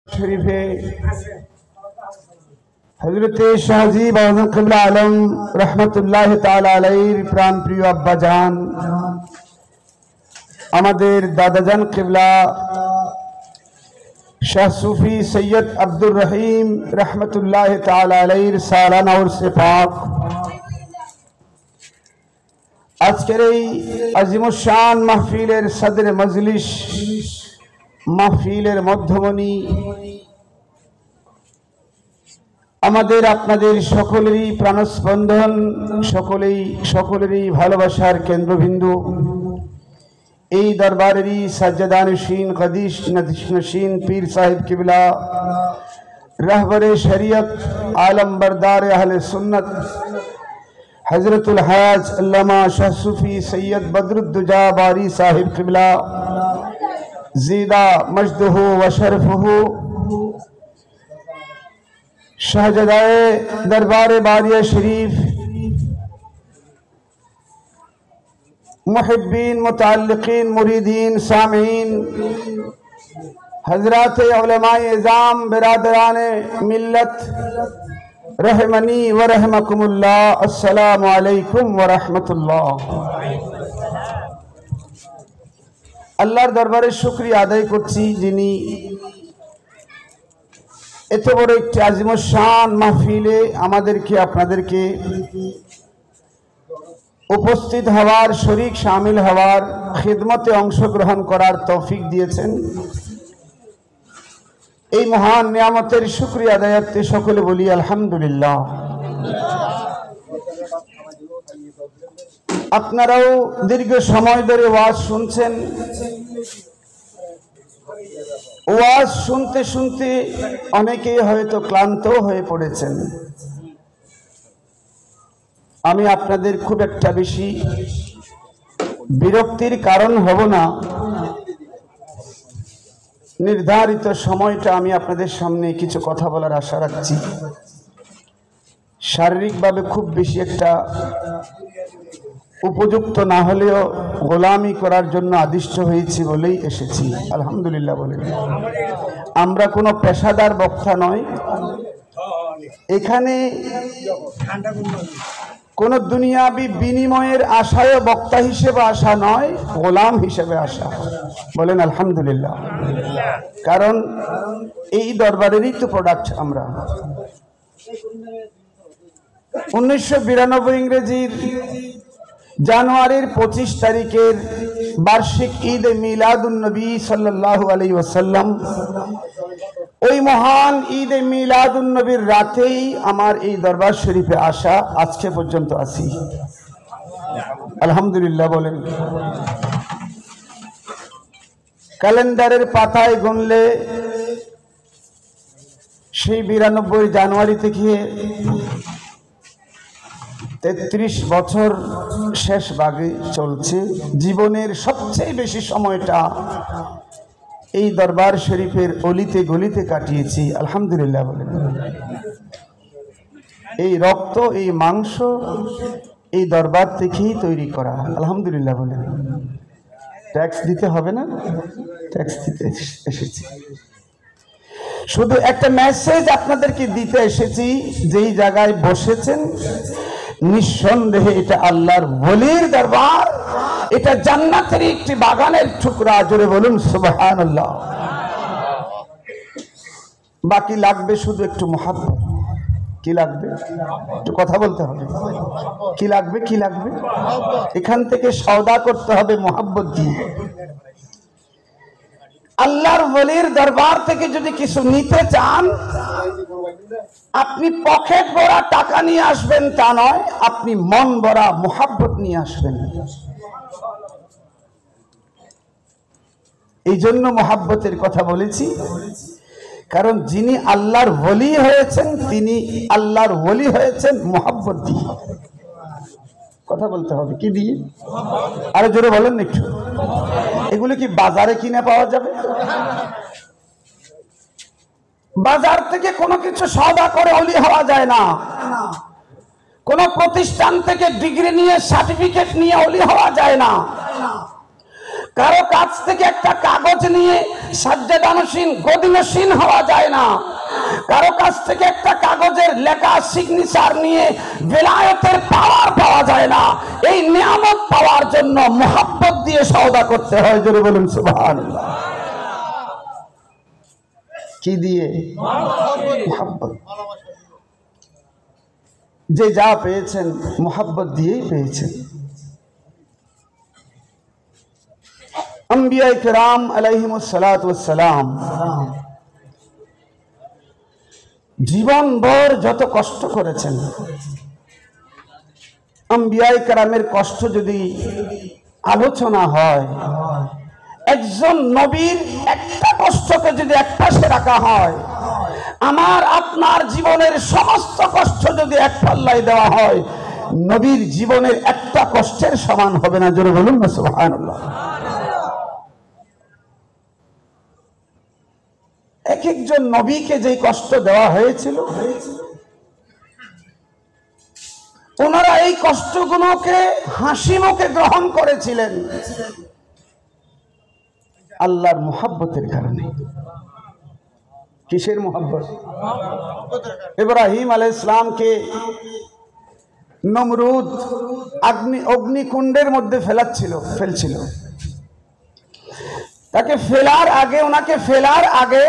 শরীফে হযরত শাহজিব আযম কিবলা আলম রাহমাতুল্লাহ তাআলা আলাইহির প্রাণপ্রিয় আব্বাজান আমাদের দাদাজান কিবলা শাহ সুফি সৈয়দ আব্দুর রহিম রাহমাতুল্লাহ তাআলা আলাইহির সালানা উরসে পাক আজকের এই আজিমুশ শান মাহফিলের সদরে মজলিস মাহফিলের মধ্যমণি আমাদের আপনাদের সকলেরই প্রাণস্পন্দন সকলেরই ভালোবাসার কেন্দ্রবিন্দু এই দরবারেরই সাজ্জাদানশীন কদিশ নশীন পীর সাহেব কিবলা রাহবরে শরীয়ত আলম বরদার আহলে সুন্নত হযরতুল হাজ আল্লামা শাহ সুফি সৈয়দ বদরুদ্দুজা বারি সাহেব কিবলা ज़ीदा मजदहु व शरफहु शाहजदाए दरबार बारिया शरीफ मुहिब्बीन मुताल्लिकीन मुरीदीन सामीन हजरात उलमाए इज़ाम बिरादरान मिल्लत रहमनी व रहमकुमुल्लाह अस्सलामु अलैकुम व रहमतुल्लाह। আল্লাহর দরবারে শুকরিয়া আদায় করছি যিনি এত বড় একটি আজিমুশ শান মাহফিলে আমাদেরকে আপনাদেরকে উপস্থিত হওয়ার শরীক শামিল হওয়ার খিদমতে অংশগ্রহণ করার তৌফিক দিয়েছেন। এই মহান নিয়ামতের শুকরিয়া আদায়ার্থে সকলে বলি আলহামদুলিল্লাহ। আপনারাও দীর্ঘ সময় ধরে ওয়াজ শুনছেন, ওয়াজ শুনতে শুনতে অনেকেই হয়তো ক্লান্ত হয়ে পড়েছেন। আমি আপনাদের খুব একটা বেশি বিরক্তির কারণ হব না। নির্ধারিত সময়টা আমি আপনাদের সামনে কিছু কথা বলার আশা রাখছি। শারীরিকভাবে খুব বেশি একটা উপযুক্ত না হলেও গোলামি করার জন্য আদিষ্ট হয়েছি বলেই এসেছি। আলহামদুলিল্লাহ বলেন। আমরা কোনো পেশাদার বক্তা নয়, এখানে কোনো দুনিয়াবি বিনিময়ের আশায় বক্তা হিসেবে আসা নয়, গোলাম হিসেবে আসা। বলেন আলহামদুলিল্লাহ। কারণ এই দরবারেরই তো প্রোডাক্ট আমরা। 1992 ইংরেজির জানুয়ারির 25 তারিখের বার্ষিক ঈদ মিলাদুন নবী সাল্লাল্লাহু আলাইহি ওয়াসাল্লাম, ওই মহান ঈদ মিলাদুন নবীর রাতেই আমার এই দরবার শরীফে আসা, আজকে পর্যন্ত আছি। আলহামদুলিল্লাহ বলেন। ক্যালেন্ডারের পাতায় গুনলে সেই 92 জানুয়ারি থেকে 33 বছর শেষ ভাগে চলছে। জীবনের সবচেয়ে বেশি সময়টা এই দরবার শরীফের অলিতে গলিতে কাটিয়েছি। আলহামদুলিল্লাহ বলেন। এই রক্ত, এই মাংস এই দরবার থেকেই তৈরি করা। আলহামদুলিল্লাহ বলেন। ট্যাক্স দিতে হবে না, ট্যাক্স দিতে এসেছি। শুধু একটা মেসেজ আপনাদেরকে দিতে এসেছি, যেই জায়গায় বসেছেন নিঃসন্দেহে এটা আল্লাহর ওলির দরবার, এটা জান্নাতের একটি বাগানের টুকরা। জোরে বলুন সুবহানাল্লাহ। বাকি লাগবে শুধু একটু মুহাব্বত। কি লাগবে? একটু কথা বলতে হবে। কি লাগবে? কি লাগবে? এখান থেকে সওদা করতে হবে মুহাব্বত দিয়ে। আল্লাহর ওলির দরবার থেকে যদি কিছু নিতে চান, আপনি পকেট ভরা টাকা নিয়ে আসবেন তা নয়, আপনি মন ভরা মুহাব্বত নিয়ে আসবেন। এই জন্য মুহাব্বতের কথা বলেছি, কারণ যিনি আল্লাহর ওলি হয়েছেন তিনি আল্লাহর ওলি হয়েছেন মুহাব্বত দিয়ে। কথা বলতে হবে কি দিয়ে? আরে জোরে বলেন একটু। এগুলো কি বাজারে কিনে পাওয়া যাবে? বাজার থেকে কোনো কিছু সওদা করে ওলি হওয়া যায় না। কোন প্রতিষ্ঠান থেকে ডিগ্রি নিয়ে সার্টিফিকেট নিয়ে ওলি হওয়া যায় না। কারো কাছ থেকে একটা কাগজ নিয়ে সাজ্জাদানসীন গদিনসীন হওয়া যায় না। কারো কাছ থেকে একটা কাগজের লেখা সিগনেচার নিয়ে বেলায়েতের পাওয়ার পাওয়া যায় না। এই নিয়ামত পাওয়ার জন্য মুহাব্বত দিয়ে সওদা করতে হয়। জোরে বলুন সুবহানাল্লাহ। কি দিয়ে? মুহাব্বত। যে যা পেয়েছেন মুহাব্বত দিয়েই পেয়েছেন। আম্বিয়া কিরাম আলাইহিমুস সালাতু ওয়াস সালাম জীবনভর যত কষ্ট করেছেন, আম্বিয়া কিরামের কষ্ট যদি আলোচনা হয়, একজন নবীর একটা কষ্টকে যদি একপাশে রাখা হয়, আমার আপনার জীবনের সমস্ত কষ্ট যদি এক পাল্লায় দেওয়া হয়, নবীর জীবনের একটা কষ্টের সমান হবে না। জোরে বলুন না সুবহানাল্লাহ। এক একজন নবীকে যে কষ্ট দেওয়া হয়েছিল, ওনারা এই কষ্টগুলোকে হাসি মুখে গ্রহণ করেছিলেন আল্লাহর মুহাব্বতের কারণে। কিসের মুহাব্বত? ইব্রাহিম আলাইহিস সালামকে নমরুদ অগ্নিকুণ্ডের মধ্যে ফেলছিল। তাকে ফেলার আগে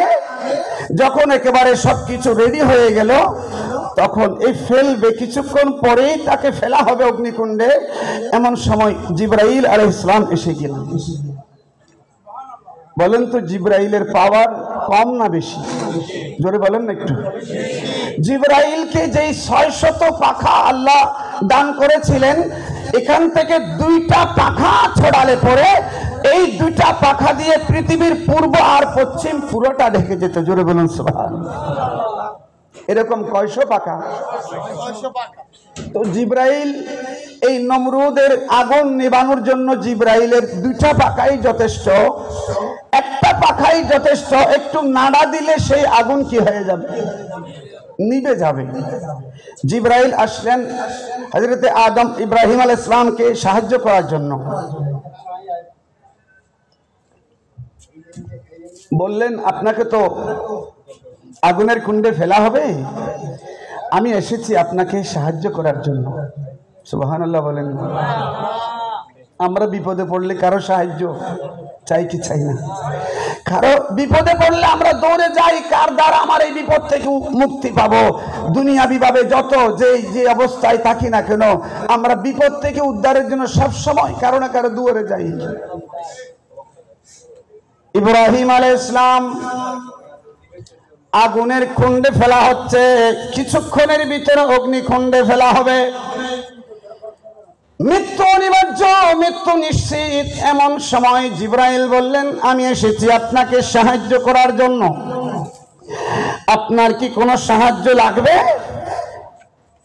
যখন একেবারে সবকিছু রেডি হয়ে গেল, তখন এই ফেলবে কিছুক্ষণ পরেই তাকে ফেলা হবে অগ্নিকুণ্ডে, এমন সময় জিবরাইল আলাইহিস সালাম এসে গেলেন। বলেন তো জিবরাইলের পাওয়ার কম না বেশি? জোরে বলেন না একটু। জিবরাইলকে যেই 600 পাখা আল্লাহ দান করেছিলেন, এখান থেকে 2টা পাখা ছড়ালে পরে এই 2টা পাখা দিয়ে পৃথিবীর পূর্ব আর পশ্চিম পুরোটা ঢেকে যেত। জোরে বলুন সুবহানাল্লাহ। এরকম কয়শো পাখা? তো জিবরাইল এই নমরুদের আগুন নিবানোর জন্য জিবরাইলের 2টা পাখাই যথেষ্ট, একটা পাখাই যথেষ্ট। একটু নাড়া দিলে সেই আগুন কি হয়ে যাবে? নিভে যাবে। জিবরাইল আসলেন হযরতে আদম ইব্রাহিম আলাইহিস সালামকে সাহায্য করার জন্য। বললেন, আপনাকে তো আগুনের কুণ্ডে ফেলা হবে, আমি এসেছি আপনাকে সাহায্য করার জন্য। সুবহানাল্লাহ বলেন। আমরা বিপদে পড়লে কারো সাহায্য চাই কি চাই না? কারো বিপদে পড়লে আমরা দৌড়ে যাই, কার দ্বারা আমার এই বিপদ থেকে মুক্তি পাবো। দুনিয়াবি ভাবে যত যে অবস্থায় থাকি না কেন, আমরা বিপদ থেকে উদ্ধারের জন্য সব সময় কারো না কারো দুয়ারে যাই। ইব্রাহিম আলাইহিস সালাম আগুনের কুণ্ডে ফেলা হচ্ছে, কিছুক্ষণের ভিতরে অগ্নিকুণ্ডে ফেলা হবে। মৃত্যু অনিবার্য, মৃত্যু নিশ্চিত। এমন সময় জিবরাইল বললেন, আমি এসেছি আপনাকে সাহায্য করার জন্য। আপনার কি কোনো সাহায্য লাগবে?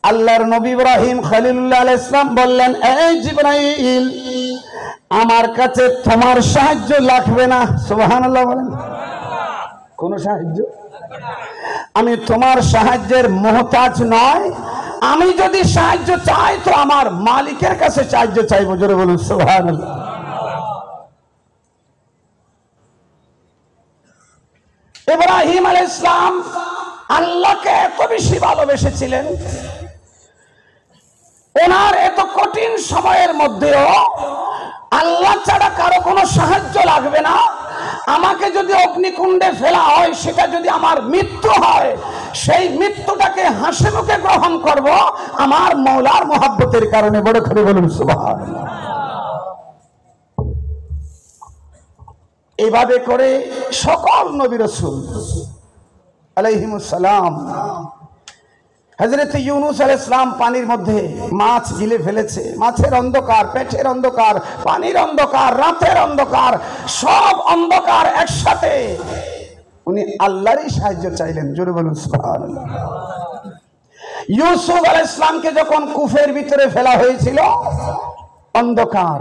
আল্লাহর নবী ইব্রাহিম খলিলুল্লাহ আলাইহিস সালাম বললেন, এই জিবরাইল, আমার কাছে তোমার সাহায্য লাগবে না। সুবহানাল্লাহ বলেন। কোন সাহায্য? আমি তোমার সাহায্যের মুহতাজ নয়। আমি যদি সাহায্য চাই তো আমার মালিকের কাছে সাহায্য চাইবো। জোরে বলুন সুবহানাল্লাহ। ইব্রাহিম আলাইহিস সালাম আল্লাহকে এত বেশি ভালোবেসেছিলেন, ওনার এত কঠিন সময়ের মধ্যেও আল্লাহ ছাড়া কারো কোনো সাহায্য লাগবে না। আমাকে যদি অগ্নিকুণ্ডে ফেলা হয়, সেটা যদি আমার মৃত্যু হয়, সেই মৃত্যুটাকে হাসি মুখে গ্রহণ করব আমার মওলার মুহাব্বতের কারণে। বড় করে বলুন সুবহানাল্লাহ। এইভাবে করে সকল নবী রাসূল আলাইহিমুস সালাম, হযরত ইউনূস আলাইহিস সালাম পানির মধ্যে মাছ গিলে ফেলেছে। মাছের অন্ধকার, পেটের অন্ধকার, পানির অন্ধকার, রাতের অন্ধকার, সব অন্ধকার একসাথে উনি আল্লাহরই সাহায্য চাইলেন। জোরে বলুন সুবহানাল্লাহ। ইউসুফ আলাইহিস সালামকে যখন কূপের ভিতরে ফেলা হয়েছিল, অন্ধকার,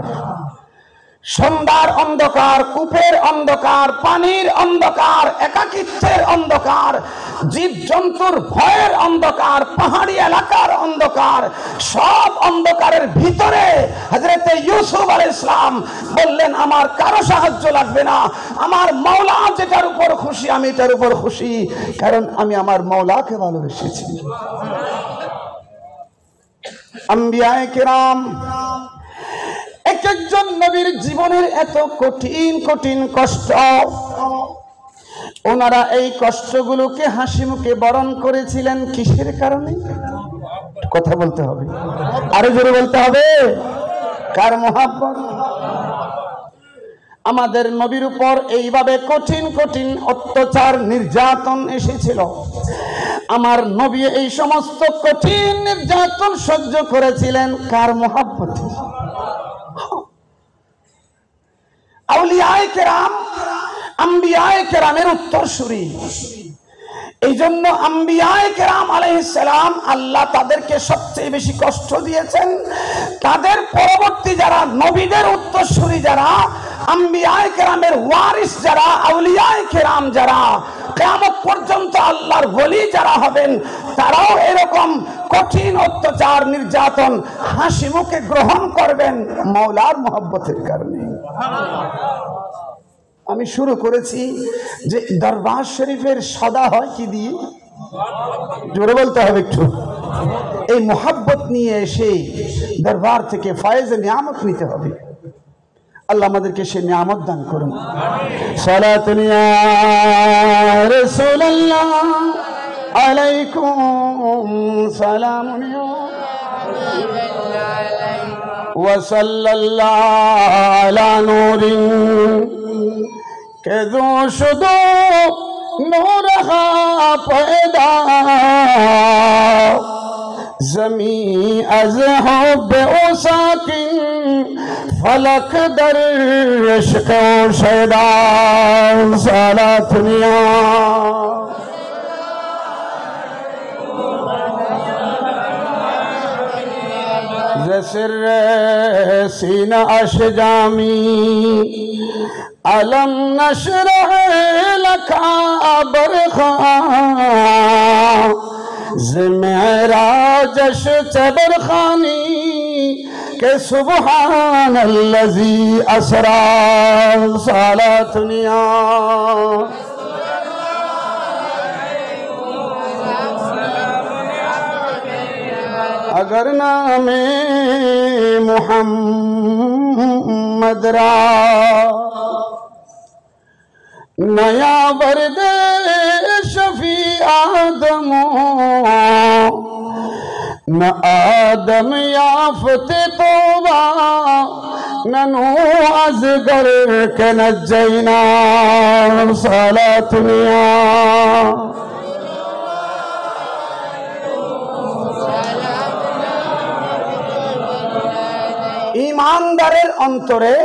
সন্ধ্যার অন্ধকার, কূপের অন্ধকার, পানির অন্ধকার, একাকিত্বের অন্ধকার, জীবজন্তুর ভয়ের অন্ধকার, পাহাড়ি এলাকার অন্ধকার, সব অন্ধকারের ভিতরে হযরত ইউসুফ আলাইহিস সালাম বললেন, আমার কারো সাহায্য লাগবে না, আমার মাওলা যেটার উপর খুশি আমি এটার উপর খুশি, কারণ আমি আমার মাওলাকে ভালোবেসেছি। আম্বিয়ায়ে কেরাম, এক একজন নবীর জীবনের এত কঠিন কঠিন কষ্ট, ওনারা এই কষ্টগুলোকে হাসি মুখে বরণ করেছিলেন কিসের কারণে? কথা বলতে হবে, আরো জোরে বলতে হবে। কার মহব্বত? আমাদের নবীর উপর এইভাবে কঠিন কঠিন অত্যাচার নির্যাতন এসেছিল, আমার নবী এই সমস্ত কঠিন নির্যাতন সহ্য করেছিলেন কার মহব্বতে? আউলিয়ায়ে কেরাম, আম্বিয়ায়ে কেরামের উত্তরসূরি। এই জন্য আম্বিয়ায়ে কেরাম আলাইহিস সালাম, আল্লাহ তাদেরকে সবচেয়ে বেশি কষ্ট দিয়েছেন। তাদের পরবর্তী যারা নবীদের উত্তরসূরি, যারা আম্বিয়ায়ে কেরামের ওয়ারিস, যারা আউলিয়ায়ে কেরাম, যারা কিয়ামত পর্যন্ত আল্লাহর ওলি যারা হবেন, তারাও এরকম কঠিন অত্যাচার নির্যাতন হাসি মুখে গ্রহণ করবেন মাওলার মহব্বতের কারণে। আমি শুরু করেছি যে দরবার শরীফের সদা হয় কি দিয়ে? জোরে বলতে হবে একটু। এই মোহাব্বত নিয়ে এসে দরবার থেকে ফয়েজ নিয়ামত নিতে হবে। আল্লাহ আমাদেরকে সে নিয়ামত দান করুন। সালাতুন ইয়া রাসূলুল্লাহ আলাইকুম সালামুন ওয়া সাল্লাল্লাহু আলা নূরিন के दो शुदो नूर पैदा जमी अज हुब उसाकिन फलक दर इश्क शैदा सारा दुनिया जसर सीना अशजामी अलम नशरह लका बरखा ज़मेराजश चबरखानी के सुबहान अल्लज़ी असरा साला दुनिया अगर नामे मुहम्मद रा नया वर्द शफी आदमो न आदम याफते तोबा ननू अज़गर के नजैना साला दुनिया ईमानदारेर अंतरे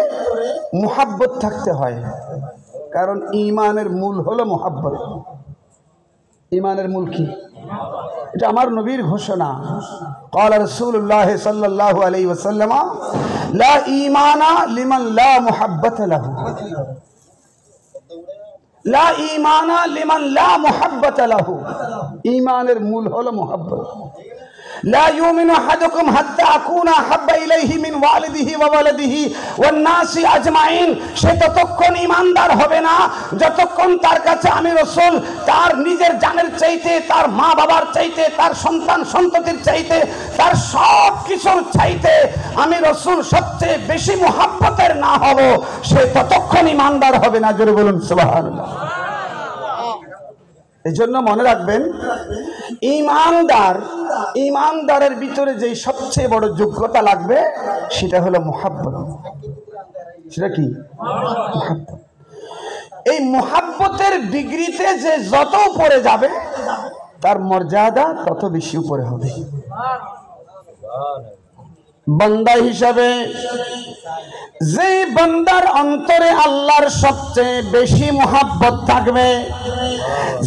मुहब्बत থাকতে হয়, কারণ ঈমানের মূল হলো মুহাব্বত। ঈমানের মূল কি? এটা আমার নবীর ঘোষণা। قال رسول الله صلى الله عليه وسلم لا ঈমান লিমান লা মুহাব্বত লাহু লা ঈমান লিমান লা মুহাব্বত লাহু। ঈমানের মূল হলো মুহাব্বত। لا يؤمن أحدكم حتى أكون أحب إليه من والده وولده والناس أجمعين। সে ততক্ষণ ঈমানদার হবে না যতক্ষণ তার কাছে আমি রাসূল তার নিজের জানের চাইতে, তার মা বাবার চাইতে, তার সন্তান সন্ততির চাইতে, তার সব কিছুর চাইতে আমি রাসূল সবচেয়ে বেশি মুহাব্বতের না হব, সে ততক্ষণ ঈমানদার হবে না। জোরে বলুন সুবহানাল্লাহ। এজন্য মনে রাখবেন, ঈমানদারের ভিতরে যে সবচেয়ে বড় যোগ্যতা লাগবে সেটা হলো মুহাব্বত। সেটা কি? মুহাব্বত। এই মুহাব্বতের ডিগ্রিতে যে যত উপরে যাবে তার মর্যাদা তত বেশি উপরে হবে। বান্দা হিসাবে যে বান্দার অন্তরে আল্লাহর সবচেয়ে বেশি মুহাব্বত থাকবে,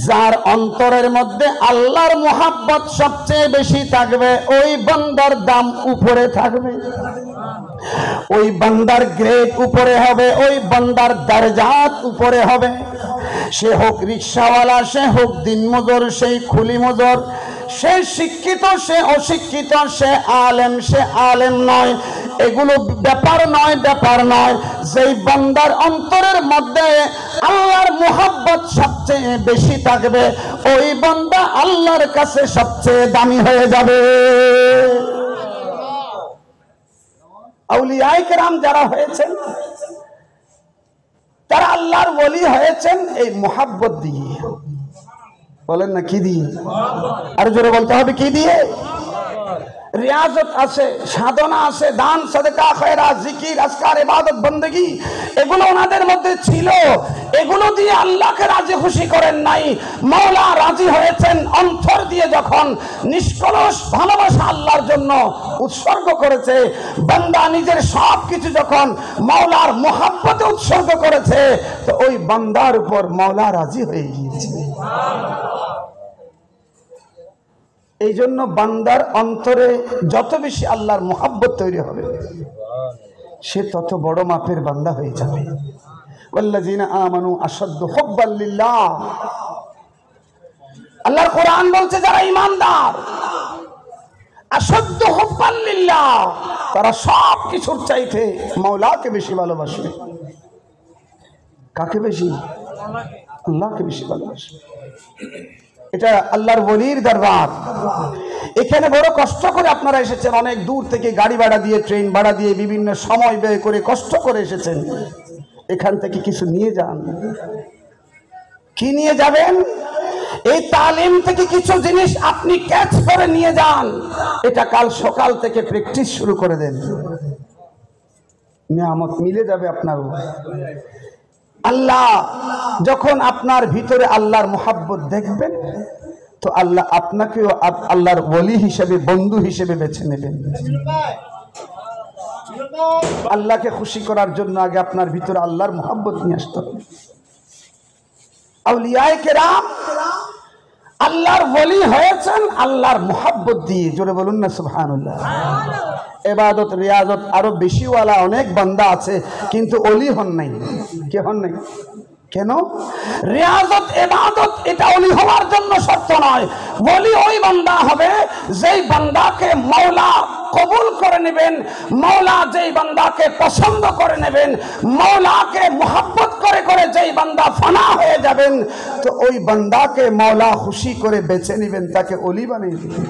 যার অন্তরের মধ্যে আল্লাহর মুহাব্বত সবচেয়ে বেশি থাকবে, ওই বান্দার দাম উপরে থাকবে। ওই বান্দার গ্রেড উপরে হবে, ওই বান্দার দরজাত উপরে হবে। সে হোক রিকশাওয়ালা, সে হোক দিনমজুর, সেই কুলি মজুর, সে শিক্ষিত, সে অশিক্ষিত, সে আলেম নয়, এগুলো ব্যাপার নয়। যেই বান্দার অন্তরের মধ্যে আল্লাহর মুহাব্বত সবচেয়ে বেশি থাকবে, ওই বান্দা আল্লাহর কাছে সবচেয়ে দামি হয়ে যাবে। আউলিয়ায়ে কেরাম যারা হয়েছেন, তারা আল্লাহর ওলি হয়েছেন এই মুহাব্বত দিয়ে। বলেন না কি দিয়ে? আর জোরে বলতে হবে কি দিয়ে? রিয়াজত আছে, সাধনা আছে, দান সাদকা খয়রাত জিকির আজকার ইবাদত বندگی এগুলো ওনাদের মধ্যে ছিল। এগুলো দিয়ে আল্লাহকে রাজি খুশি করেন নাই, মাওলা রাজি হয়েছেন অন্তর দিয়ে। যখন নিষ্কলুষ ভালোবাসা আল্লাহর জন্য উৎসর্গ করেছে, বান্দা নিজের সব কিছু যখন মাওলার মুহাব্বতে উৎসর্গ করেছে, তো ওই বান্দার উপর মাওলা রাজি হয়ে গিয়েছে। এই জন্য বান্দার অন্তরে যত বেশি আল্লাহর মুহাব্বত তৈরি হবে, সে তত বড় মাপের বান্দা হয়ে যাবে। ওয়াল্লাযিনা আমানু আশাদ্দু হুব্বান লিল্লাহ, আল্লাহর কোরআন বলছে যারা ঈমানদার, আশাদ্দু হুব্বান লিল্লাহ, তারা সব কিছুর চাইতে মাওলাকে বেশি ভালোবাসবে। কাকে বেশি? আল্লাহকে বেশি ভালোবাসবে। এটা আল্লাহর ওলির দরবার। এখানে বড় কষ্ট করে আপনারা এসেছেন, অনেক দূর থেকে গাড়ি ভাড়া দিয়ে, ট্রেন ভাড়া দিয়ে, বিভিন্ন সময় ব্যয় করে কষ্ট করে এসেছেন। এখান থেকে কিছু নিয়ে যান। কি নিয়ে যাবেন? এই তালিম থেকে কিছু জিনিস আপনি ক্যাচ করে নিয়ে যান। এটা কাল সকাল থেকে প্র্যাকটিস শুরু করে দেন, নিয়ামত মিলে যাবে আপনার। আল্লাহ যখন আপনার ভিতরে আল্লাহর মুহাব্বত দেখবেন, তো আল্লাহ আপনাকেও আল্লাহর ওলি হিসেবে, বন্ধু হিসেবে বেছে নেবেন। আল্লাহকে খুশি করার জন্য আগে আপনার ভিতরে আল্লাহর মুহাব্বত নিয়ে আসতে হবে। আউলিয়ায়ে কেরাম আল্লাহর ওলি হয়েছেন আল্লাহর মুহাব্বত দিয়ে। জোরে বলুন না সুবহানাল্লাহ। ইবাদত রিয়াজত আরো বেশিওয়ালা অনেক বান্দা আছে, কিন্তু ওলি হন নাই। কে হন নাই? কেন? রিয়াজত ইবাদত এটা ওলি হওয়ার জন্য শর্ত নয়। ওলি ওই বান্দা হবে যেই বান্দাকে মাওলা কবুল করে নেবেন, মাওলা যেই বান্দাকে পছন্দ করে নেবেন, মাওলাকে মুহাব্বত করে করে যেই বান্দা ফানা হয়ে যাবেন, তো ওই বান্দাকে মাওলা খুশি করে বেছে নেবেন, তাকে ওলি বানিয়ে দিবেন।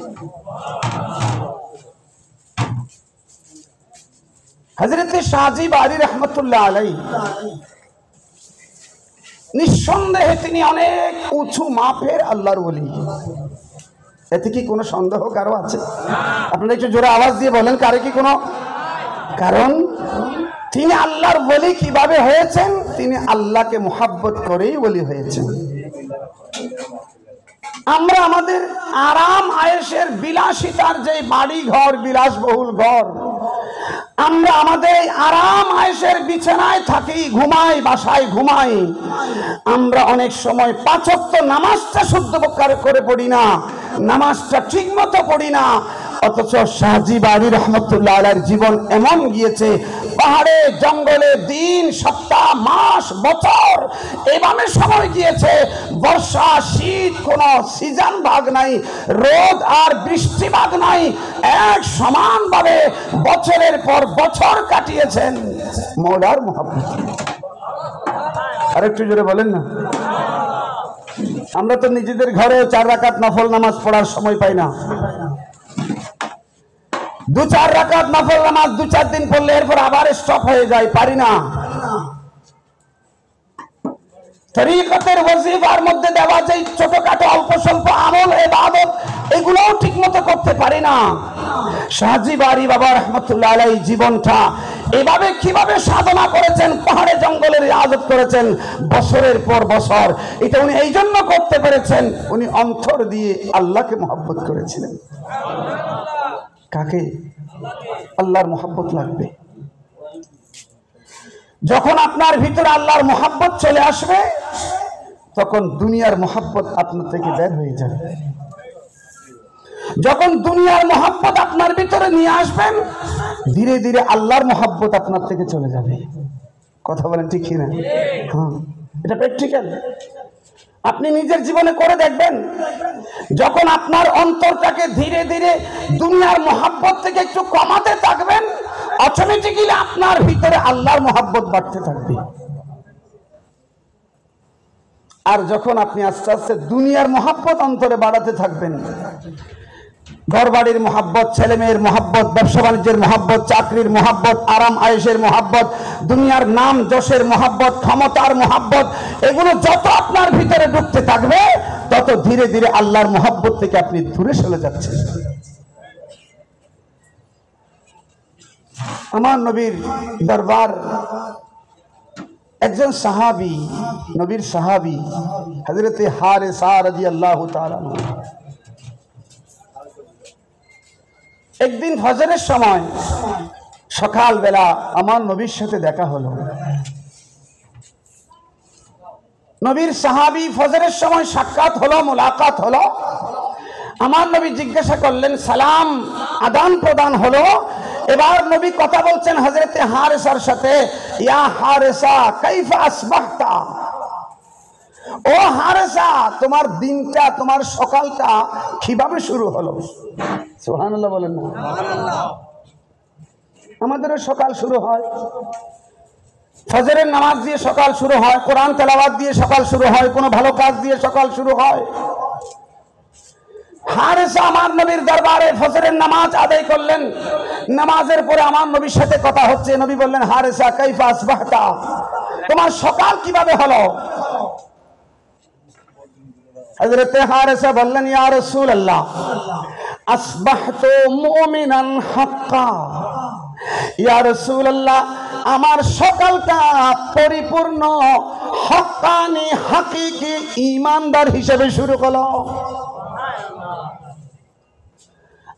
হযরত শাহজি বারি রহমতুল্লাহ আলাইহি নিঃসন্দেহে তিনি অনেক উঁচু মাপের আল্লাহর ওলি। এতে কি কোনো সন্দেহ কারো আছে? আপনারা একটু জোরে আওয়াজ দিয়ে বলেন, কারে কি কোনো? কারণ তিনি আল্লাহর ওলি কিভাবে হয়েছেন? তিনি আল্লাহকে মুহাব্বত করেই ওলি হয়েছেন। আমরা আমাদের আরাম আয়েশের বিলাসিতার যে বাড়ি ঘর, বিলাসবহুল ঘর, আমরা আমাদের আরাম আয়েশের বিছানায় থাকি, ঘুমাই, বাসায় ঘুমাই। আমরা অনেক সময় 5 ওয়াক্ত নামাজটা শুদ্ধ করে পড়ি না, নামাজটা ঠিক মতো পড়ি না। অথচ শাহজি বারি রহমতুল্লাহ আলাইহির জীবন এমন গিয়েছে, পাহাড়ে জঙ্গলে দিন, সপ্তাহ, মাস, বছর এভাবে সময় গিয়েছে। বর্ষা শীত কোন সিজন ভাগ নাই, রোদ আর বৃষ্টি ভাগ নাই, এক সমানভাবে বছরের পর বছর কাটিয়েছেন মওলার মুহাব্বত। আরেকটু জোরে বলেন না। আমরা তো নিজেদের ঘরে 4 রাকাত নফল নামাজ পড়ার সময় পাই না। 2-4 রাকাত নফল নামাজ 2-4 দিন পড়লে এরপর আবার স্টপ হয়ে যায়, পারি না। তরিকতের ওয়াজিফার মধ্যে দেওয়া যে ছোটখাটো অল্প স্বল্প আমল ইবাদত, এগুলোও ঠিক মতো করতে পারি না। শাহজি বারি বাবা রহমতুল্লাহ আলাইহি জীবনটা এভাবে কিভাবে সাধনা করেছেন, পাহাড়ে জঙ্গলে রিয়াজত করেছেন বছরের পর বছর। এটা উনি এই জন্য করতে পেরেছেন, উনি অন্তর দিয়ে আল্লাহকে মুহাব্বত করেছিলেন। কাকে? আল্লাহর মুহাব্বত লাগবে। যখন আপনার ভিতরে আল্লাহর মুহাব্বত চলে আসবে, তখন দুনিয়ার মুহাব্বত আপনার থেকে বের হয়ে যাবে। যখন দুনিয়ার মুহাব্বত আপনার ভিতরে নিয়ে আসবেন, ধীরে ধীরে আল্লাহর মহব্বত আপনার থেকে চলে যাবে। কথা বলেন ঠিক কিনা? হ্যাঁ, এটা প্র্যাকটিক্যাল। আপনি নিজের জীবনে করে দেখবেন, যখন আপনার অন্তরটাকে ধীরে ধীরে দুনিয়ার মহব্বত থেকে একটু কমাতে থাকবেন, অটোমেটিক্যালি আপনার ভিতরে আল্লাহর মহব্বত বাড়তে থাকবে। আর যখন আপনি আস্তে আস্তে দুনিয়ার মহব্বত অন্তরে বাড়াতে থাকবেন, ঘর বাড়ির মহব্বত, ছেলে মেয়ের মহব্বত, ব্যবসা বাণিজ্যের মহব্বত, চাকরির মহব্বত, আরাম আয়েশের মহব্বত, দুনিয়ার নাম যশের মহব্বত, ক্ষমতার মহব্বত, এগুলো যত আপনার ভিতরে ঢুকতে থাকবে, তত ধীরে ধীরে আল্লাহর মহব্বত থেকে আপনি দূরে চলে যাচ্ছেন। আমার নবীর দরবার একজন সাহাবী, নবীর সাহাবী হযরতে হারেসা রাদিয়াল্লাহু তাআলা আনহু, একদিন ফজরের সময় সকালবেলা আমার নবীর সাথে দেখা হলো। নবীর সাহাবী ফজরের সময় সাক্ষাৎ হলো, মুলাকাত হলো। আমার নবী জিজ্ঞাসা করলেন, সালাম আদান প্রদান হলো। এবার নবী কথা বলছেন হযরতে হারেসার সাথে, ইয়া হারেসা কাইফা আসবাহতা, ও হারেসা তোমার দিনটা, তোমার সকালটা কিভাবে শুরু হলো? সুবহানাল্লাহ বলেন না? আমাদেরও সকাল শুরু হয় ফজরের নামাজ দিয়ে, সকাল শুরু হয় কোরআন তেলাওয়াত দিয়ে, সকাল শুরু হয় কোনো ভালো কাজ দিয়ে, সকাল শুরু হয়। হারেসা আমার নবীর দরবারে ফজরের নামাজ আদায় করলেন। নামাজের পরে আমার নবীর সাথে কথা হচ্ছে। নবী বললেন, হারেসা কাইফা আসবাহতা, তোমার সকাল কিভাবে হলো? হযরতে হারেসা বললেন, ইয়া রাসূলুল্লাহ আসবাহতু মুমিনান হাক্কা, ইয়া রাসূলুল্লাহ আমার সকালটা পরিপূর্ণ হক্কানি হাকিকি ঈমানদার হিসেবে শুরু হলো।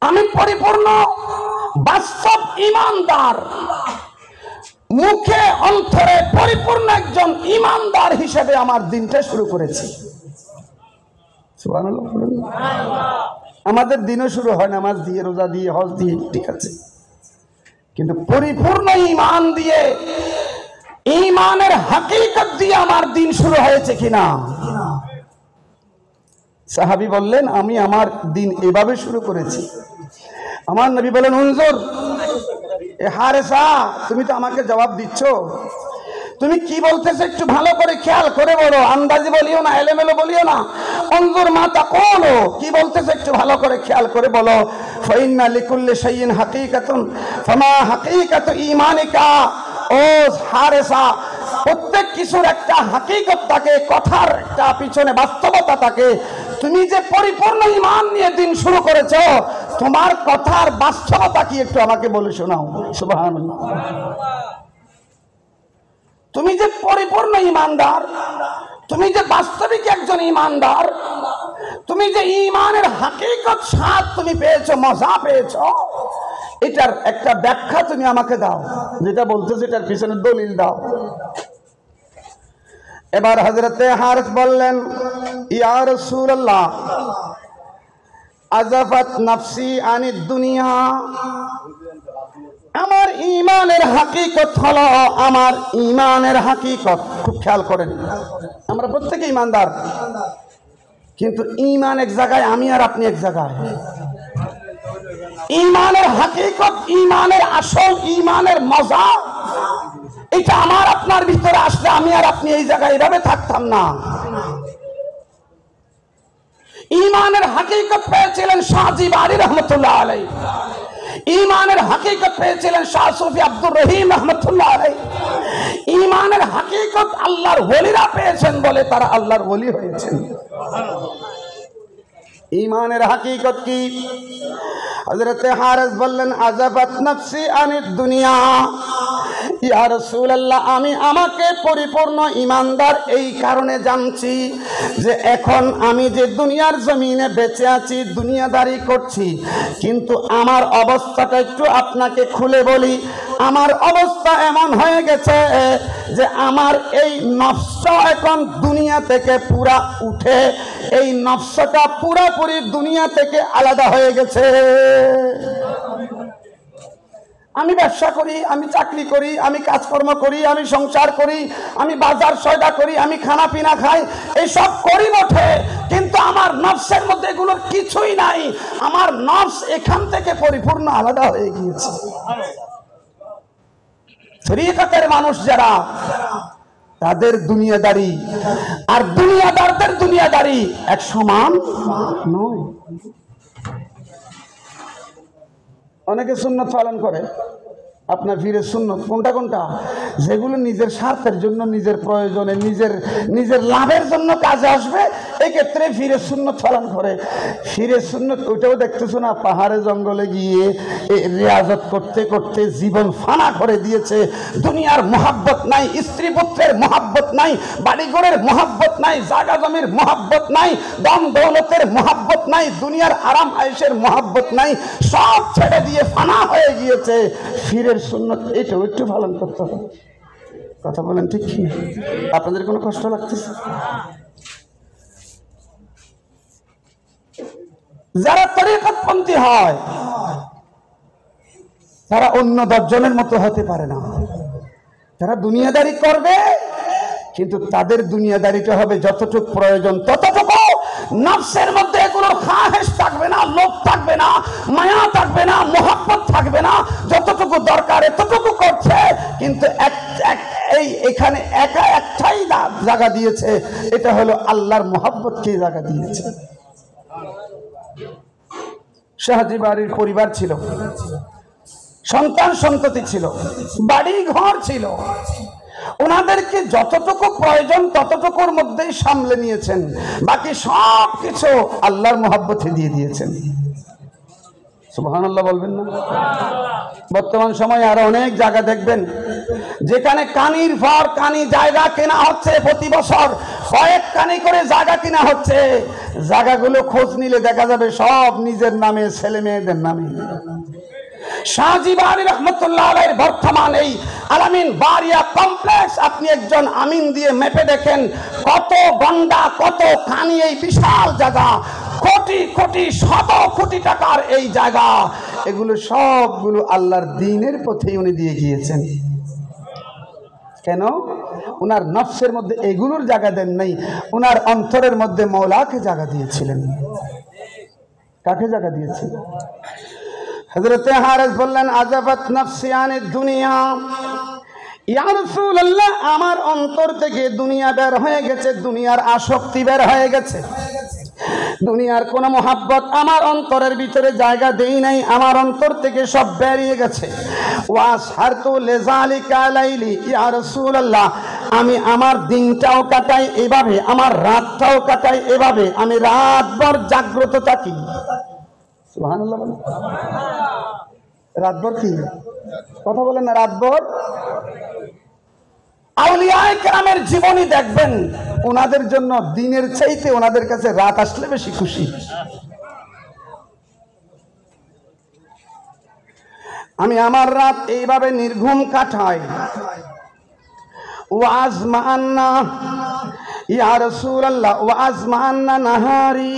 আমি পরিপূর্ণ বাস্তব ঈমানদার, মুখে অন্তরে পরিপূর্ণ একজন ঈমানদার হিসেবে আমার দিনটা শুরু করেছি। সুবহানাল্লাহ। আমাদের দিনও শুরু হয় নামাজ দিয়ে, রোজা দিয়ে, হজ দিয়ে, ঠিক আছে, কিন্তু পরিপূর্ণ ঈমান দিয়ে, ঈমানের হাকিকত দিয়ে আমার দিন শুরু হয়েছে কিনা? সাহাবী বললেন, আমি আমার দিন এভাবে শুরু করেছি। আমার নবী বলেন, উনজুর এ হারেসা, তুমি তো আমাকে জবাব দিচ্ছ, তুমি কি বলতেছো একটু ভালো করে খেয়াল করে বলো, আন্দাজি বলিও না, এলোমেলো বলিও না। উনজুর মা তাকুলু, কি বলতেছো একটু ভালো করে খেয়াল করে বলো। ফাইন্না লিকুল্লি শাইইন হাকিকাতুন ফামা হাকিকাতু ঈমানিকা, ও হারেসা প্রত্যেক কিছুর একটা হাকিকত থাকে, কথার একটা পিছনে বাস্তবতা থাকে। তুমি যে পরিপূর্ণ ঈমান নিয়ে দিন শুরু করেছো, তোমার কথার বাস্তবতা কি একটু আমাকে বলে শোনাও। সুবহানাল্লাহ। তুমি যে পরিপূর্ণ ঈমানদার, তুমি যে বাস্তবিক একজন ঈমানদার, তুমি যে ঈমানের হাকিকত স্বাদ তুমি পেয়েছো, মজা পেয়েছো, এটার একটা ব্যাখ্যা তুমি আমাকে দাও, যেটা বলতেছো এটার পিছনে দলিল দাও। এবার হযরতে হারেস বললেন, ইয়া রাসূলুল্লাহ আযাফাত নাফসি আনিদ দুনিয়া, আমার ঈমানের হাকিকত হলো, আমার ঈমানের হাকিকত, খুব খেয়াল করেন, আমরা প্রত্যেকে ঈমানদার, কিন্তু ঈমান এক জায়গায়, আমি আর আপনি এক জায়গায়। ঈমানের হাকিকত, ঈমানের আসল, ঈমানের মজা, এটা আমার আপনার ভিতরে আসলে আমি আর আপনি এই জায়গায় এভাবে থাকতাম না। ঈমানের হাকিকত পেয়েছিলেন শাহ জিবারী রহমতুল্লাহ আলাইহি, ঈমানের হাকিকত পেয়েছিলেন শাহ সুফি আব্দুর রহিম রহমতুল্লাহ আলাইহি। ঈমানের হাকিকত আল্লাহর ওলিরা পেয়েছেন বলে তারা আল্লাহর ওলি হয়েছেন। ঈমানের হাকিকত কি? হযরতে হারেস বললেন, আযাফাত নাফসি আনিদ দুনিয়া, ইয়া রাসূলুল্লাহ আমি আমাকে পরিপূর্ণ ঈমানদার এই কারণে জানছি যে এখন আমি যে দুনিয়ার জমিনে বেঁচে আছি, দুনিয়াদারি করছি, কিন্তু আমার অবস্থাটা একটু আপনাকে খুলে বলি। আমার অবস্থা এমন হয়ে গেছে যে আমার এই নফসটা এখন দুনিয়া থেকে পুরা উঠে, এই নফসটা পুরোপুরি দুনিয়া থেকে আলাদা হয়ে গেছে। আমি ব্যবসা করি, আমি চাকরি করি, আমি কাজকর্ম করি, আমি সংসার করি, আমি বাজার সয়দা করি, আমি খানা পিনা খাই, এইসব করি বটে, কিন্তু আমার নফসের মধ্যে এগুলোর কিছুই নাই। আমার নফস এখান থেকে পরিপূর্ণ আলাদা হয়ে গিয়েছে। তরিকতের মানুষ যারা, তাদের দুনিয়াদারি আর দুনিয়াদারদের দুনিয়াদারি এক সমান নয়। অনেকে সুন্নত পালন করে, আপনার ফিরে সুন্নত কোনটা কোনটা? যেগুলো নিজের স্বার্থের জন্য, নিজের প্রয়োজনে, নিজের লাভের জন্য কাজে আসবে, এক্ষেত্রে ফিরে সুন্নত পালন করে। ফিরে সুন্নত ওইটাও দেখতেছো না, পাহাড়ে জঙ্গলে গিয়ে রিয়াজত করতে করতে জীবন ফানা করে দিয়েছে। দুনিয়ার মহাব্বত নাই, স্ত্রী পুত্রের মহাব্বত নাই, বাড়িঘরের মহাব্বত নাই, জাগা জমির মহাব্বত নাই, দম দৌলতের মহাব্বত নাই, দুনিয়ার আরাম আয়েশের মহাব্বত নাই, সব ছেড়ে দিয়ে ফানা হয়ে গিয়েছে। ফিরের সুন্নত এটাও একটু পালন করতে হবে। কথা বলেন ঠিক কি? আপনাদের কোনো কষ্ট লাগতেছে? যারা তরিকতপন্থী হয় তারা অন্য 10 জনের মতো হতে পারে না। তারা দুনিয়াদারি করবে, কিন্তু তাদের দুনিয়াদারিটা হবে যতটুকু প্রয়োজন ততটুকু। নফসের মধ্যে এগুলোর খাহেশ থাকবে না, লোভ থাকবে না, মায়া থাকবে না, মোহাব্বত থাকবে না। যতটুকু দরকার এতটুকু করছে, কিন্তু এখানে একা একটাই জায়গা দিয়েছে, এটা হলো আল্লাহর মোহাব্বতকে জায়গা দিয়েছে। শাহজি বাড়ির পরিবার ছিল, সন্তান সন্ততি ছিল, বাড়ি ঘর ছিল, ওনাদেরকে যতটুকু প্রয়োজন ততটুকুর মধ্যেই সামলে নিয়েছেন, বাকি সব কিছু আল্লাহর মোহাব্বতে দিয়ে দিয়েছেন। সুবহানাল্লাহ বলবেন না? বর্তমান সময়ে আরো অনেক জায়গা দেখবেন যেখানে কানির পর কানি জায়গা কেনা হচ্ছে, প্রতি বছর কয়েক কানি করে জায়গা কেনা হচ্ছে। জায়গাগুলো খোঁজ নিলে দেখা যাবে সব নিজের নামে, ছেলে মেয়েদের নামে। শাহজি বাড়ি রহমতুল্লাহ আলাইহির বর্তমান এই আলামিন বাড়িয়া কমপ্লেক্স, আপনি একজন আমিন দিয়ে মেপে দেখেন কত গন্ডা, কত কানি, এই বিশাল জায়গা, কোটি কোটি শত কোটি টাকার এই জায়গা, এগুলো সবগুলো আল্লাহর দ্বীনের পথেই উনি দিয়ে গিয়েছেন। কেন? উনার নফসের মধ্যে এগুলোর জায়গা দেন নাই, উনার অন্তরের মধ্যে মওলাকে জায়গা দিয়েছিলেন। কাকে জায়গা দিয়েছিলেন? হযরতে হারেস বললেন, আযাবাত নফসি আনিদ দুনিয়া, ইয়া রাসূলুল্লাহ, আমার অন্তর থেকে দুনিয়া বের হয়ে গেছে, দুনিয়ার আসক্তি বের হয়ে গেছে, দুনিয়ার কোন মোহাব্বত আমার অন্তরের ভিতরে জায়গা দেই নাই, আমার অন্তর থেকে সব বেরিয়ে গেছে। ওয়াসহারতু লিযালিকা লাইলি, ইয়া রাসূলুল্লাহ, আমি আমার দিনটাও কাটাই এভাবে, আমার রাতটাও কাটাই এভাবে, আমি রাতভর জাগ্রত থাকি। সুবহানাল্লাহ বলেন। রাতভর কি কথা বলেন না? রাতভর আউলিয়ায়ে কেরামের জীবনী দেখবেন, ওনাদের জন্য দিনের চাইতে ওনাদের কাছে রাত আসলে বেশি খুশি। আমি আমার রাত এইভাবে নির্ঘুম কাটাই। ওয়াজমান্না ইয়া রাসূলুল্লাহ, ওয়াজমান্না নাহারি,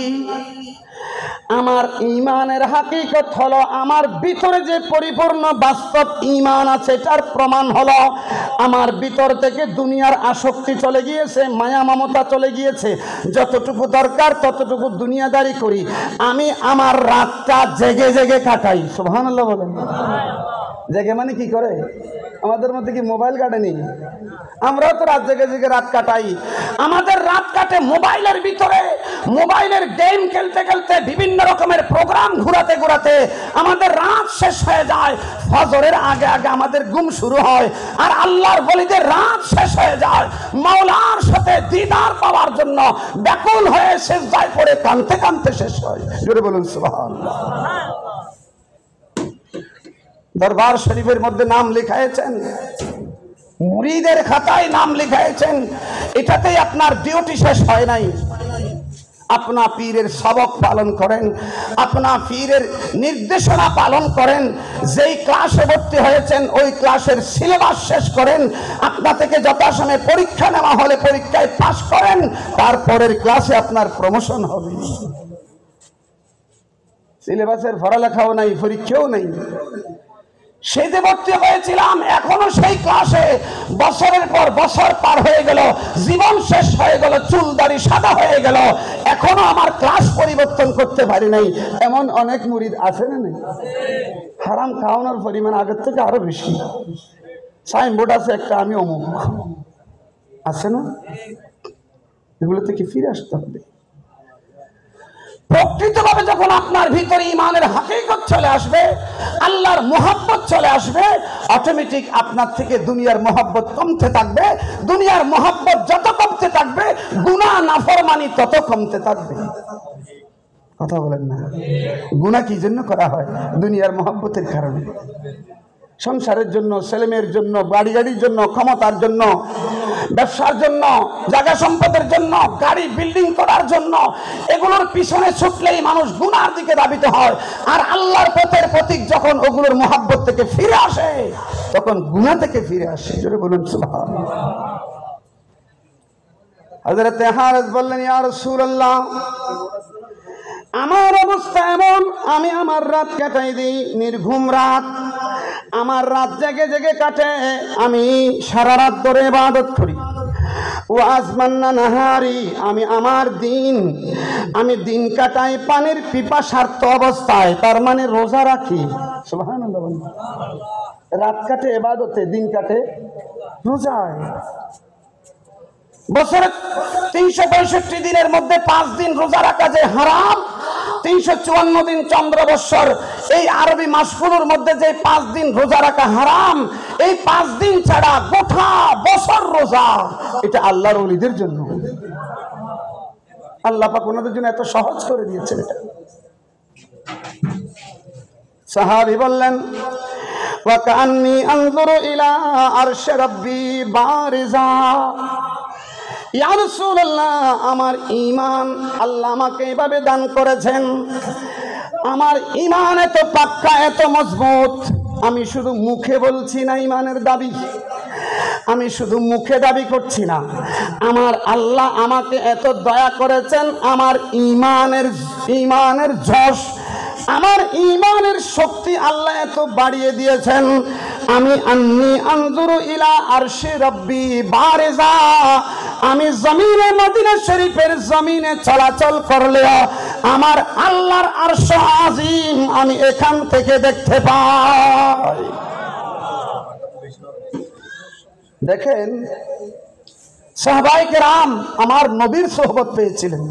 আমার ঈমানের হাকিকত হলো আমার ভিতরে যে পরিপূর্ণ বাস্তব ঈমান আছে, এটার প্রমাণ হলো আমার ভিতর থেকে দুনিয়ার আসক্তি চলে গিয়েছে, মায়া মমতা চলে গিয়েছে, যতটুকু দরকার ততটুকু দুনিয়াদারি করি। আমি আমার রাতটা জেগে জেগে কাটাই। সুবহানাল্লাহ বলেন। জেগে মানে কি করে? আমাদের মধ্যে কি মোবাইল কাটেনি? আমরাও তো রাত জেগে জেগে রাত কাটাই। আমাদের রাত কাটে মোবাইলের ভিতরে, মোবাইলের গেম খেলতে খেলতে, বিভিন্ন রকমের প্রোগ্রাম ঘোরাতে ঘোরাতে আমাদের রাত শেষ হয়ে যায়। ফজরের আগে আগে আমাদের ঘুম শুরু হয়, আর আল্লাহর ওলিদের রাত শেষ হয়ে যায় মাওলার সাথে দিদার পাওয়ার জন্য ব্যাকুল হয়ে সিজদায় পড়ে কাঁদতে কাঁদতে শেষ হয়। জোরে বলুন সুবহানাল্লাহ। দরবার শরীফের মধ্যে নাম লিখাইছেন, মুরিদের খাতায় নাম লিখাইছেন, এটাতেই আপনার ডিউটি শেষ হয় নাই। আপনা পীরের সবক পালন করেন, আপনা পীরের নির্দেশনা পালন করেন, যেই ক্লাসে ভর্তি হয়েছেন ওই ক্লাসের সিলেবাস শেষ করেন, আপনা থেকে যথাসময়ে পরীক্ষা নেওয়া হলে পরীক্ষায় পাস করেন, তারপরের ক্লাসে আপনার প্রমোশন হবে। সিলেবাসের পড়ালেখাও নাই, পরীক্ষাও নাই, সেই যে ভর্তি হয়েছিলাম এখনো সেই ক্লাসে, বছরের পর বছর পার হয়ে গেল, জীবন শেষ হয়ে গেল, চুল দাড়ি সাদা হয়ে গেল, এখনো আমার ক্লাস পরিবর্তন করতে পারি নাই। এমন অনেক মুরিদ আছে না নেই? হারাম খাওয়ানোর পরিমাণ আগের থেকে আরো বেশি। সাইনবোর্ড আছে একটা, আমি অমুক, আছে না? এগুলো থেকে ফিরে আসতে হবে। প্রকৃতভাবে যখন আপনার ভিতরে ঈমানের হাকিকত চলে আসবে, আল্লাহর মোহাব্বত চলে আসবে, অটোমেটিক আপনার থেকে দুনিয়ার মোহাব্বত কমতে থাকবে। দুনিয়ার মোহাব্বত যত কমতে থাকবে, গুনাহ নাফরমানি তত কমতে থাকবে। কথা বলেন না? গুনাহ কি জন্য করা হয়? দুনিয়ার মোহাব্বতের কারণে। সংসারের জন্য, ছেলেমেয়ের জন্য, বাড়ি গাড়ির জন্য, ক্ষমতার জন্য, ব্যবসার জন্য, জায়গা সম্পদের জন্য, গাড়ি বিল্ডিং করার জন্য, এগুলোর পিছনে ছুটলেই মানুষ গুনার দিকে ধাবিত হয়। আর আল্লাহর পথের প্রতীক যখন ওগুলোর মোহাব্বত থেকে ফিরে আসে, তখন গুনাহ থেকে ফিরে আসে। জোরে বলুন সুবহানাল্লাহ। হযরত হারেস বললেন, ইয়া রাসূলুল্লাহ, আমার অবস্থা এমন, আমি আমার রাত কাটাই দিই, নির্ঘুম রাত, আমার রাত জেগে জেগে কাটে, আমি সারা রাত ধরে ইবাদত করি। ও আজমান্না নাহারি, আমি আমার দিন, আমি দিন কাটাই পানির পিপাসার্ত অবস্থায়, তার মানে রোজা রাখি। সুবহানাল্লাহ। রাত কাটে ইবাদতে, দিন কাটে রোজায়। বছরে 365 দিনের মধ্যে 5 দিন রোজা রাখা যে হারাম, 354 দিন চন্দ্র বৎসর, এই আরবি মাসগুলোর মধ্যে যে 5 দিন রোজা রাখা হারাম, এই 5 দিন ছাড়া গোটা বছর রোজা, এটা আল্লাহর ওলিদের জন্য। আল্লাহ পাক ওনাদের জন্য এত সহজ করে দিয়েছেন এটা। সাহাবী বললেন, ওয়া কান্নী আনজুরু ইলা আরশি রাব্বি বারিজা, ইয়া রাসূলুল্লাহ, আমার ঈমান আল্লাহ আমাকে এভাবে দান করেছেন, আমার ঈমান এত পাক্কা, এত মজবুত, আমি শুধু মুখে বলছি না ঈমানের দাবি, আমি শুধু মুখে দাবি করছি না, আমার আল্লাহ আমাকে এত দয়া করেছেন, আমার ঈমানের যশ, আমার ঈমানের শক্তি আল্লাহ এত বাড়িয়ে দিয়েছেন, আমি আন্নী আনজুরু ইলা আরশি রাব্বি বারিজা, আমি জমিনে মদিনা শরীফের জমিনে চলাচল করলেও আমার আল্লাহর আরশ আজিম আমি এখান থেকে দেখতে পাই। দেখেন, সাহাবায়ে কেরাম আমার নবীর সোহবত পেয়েছিলেন।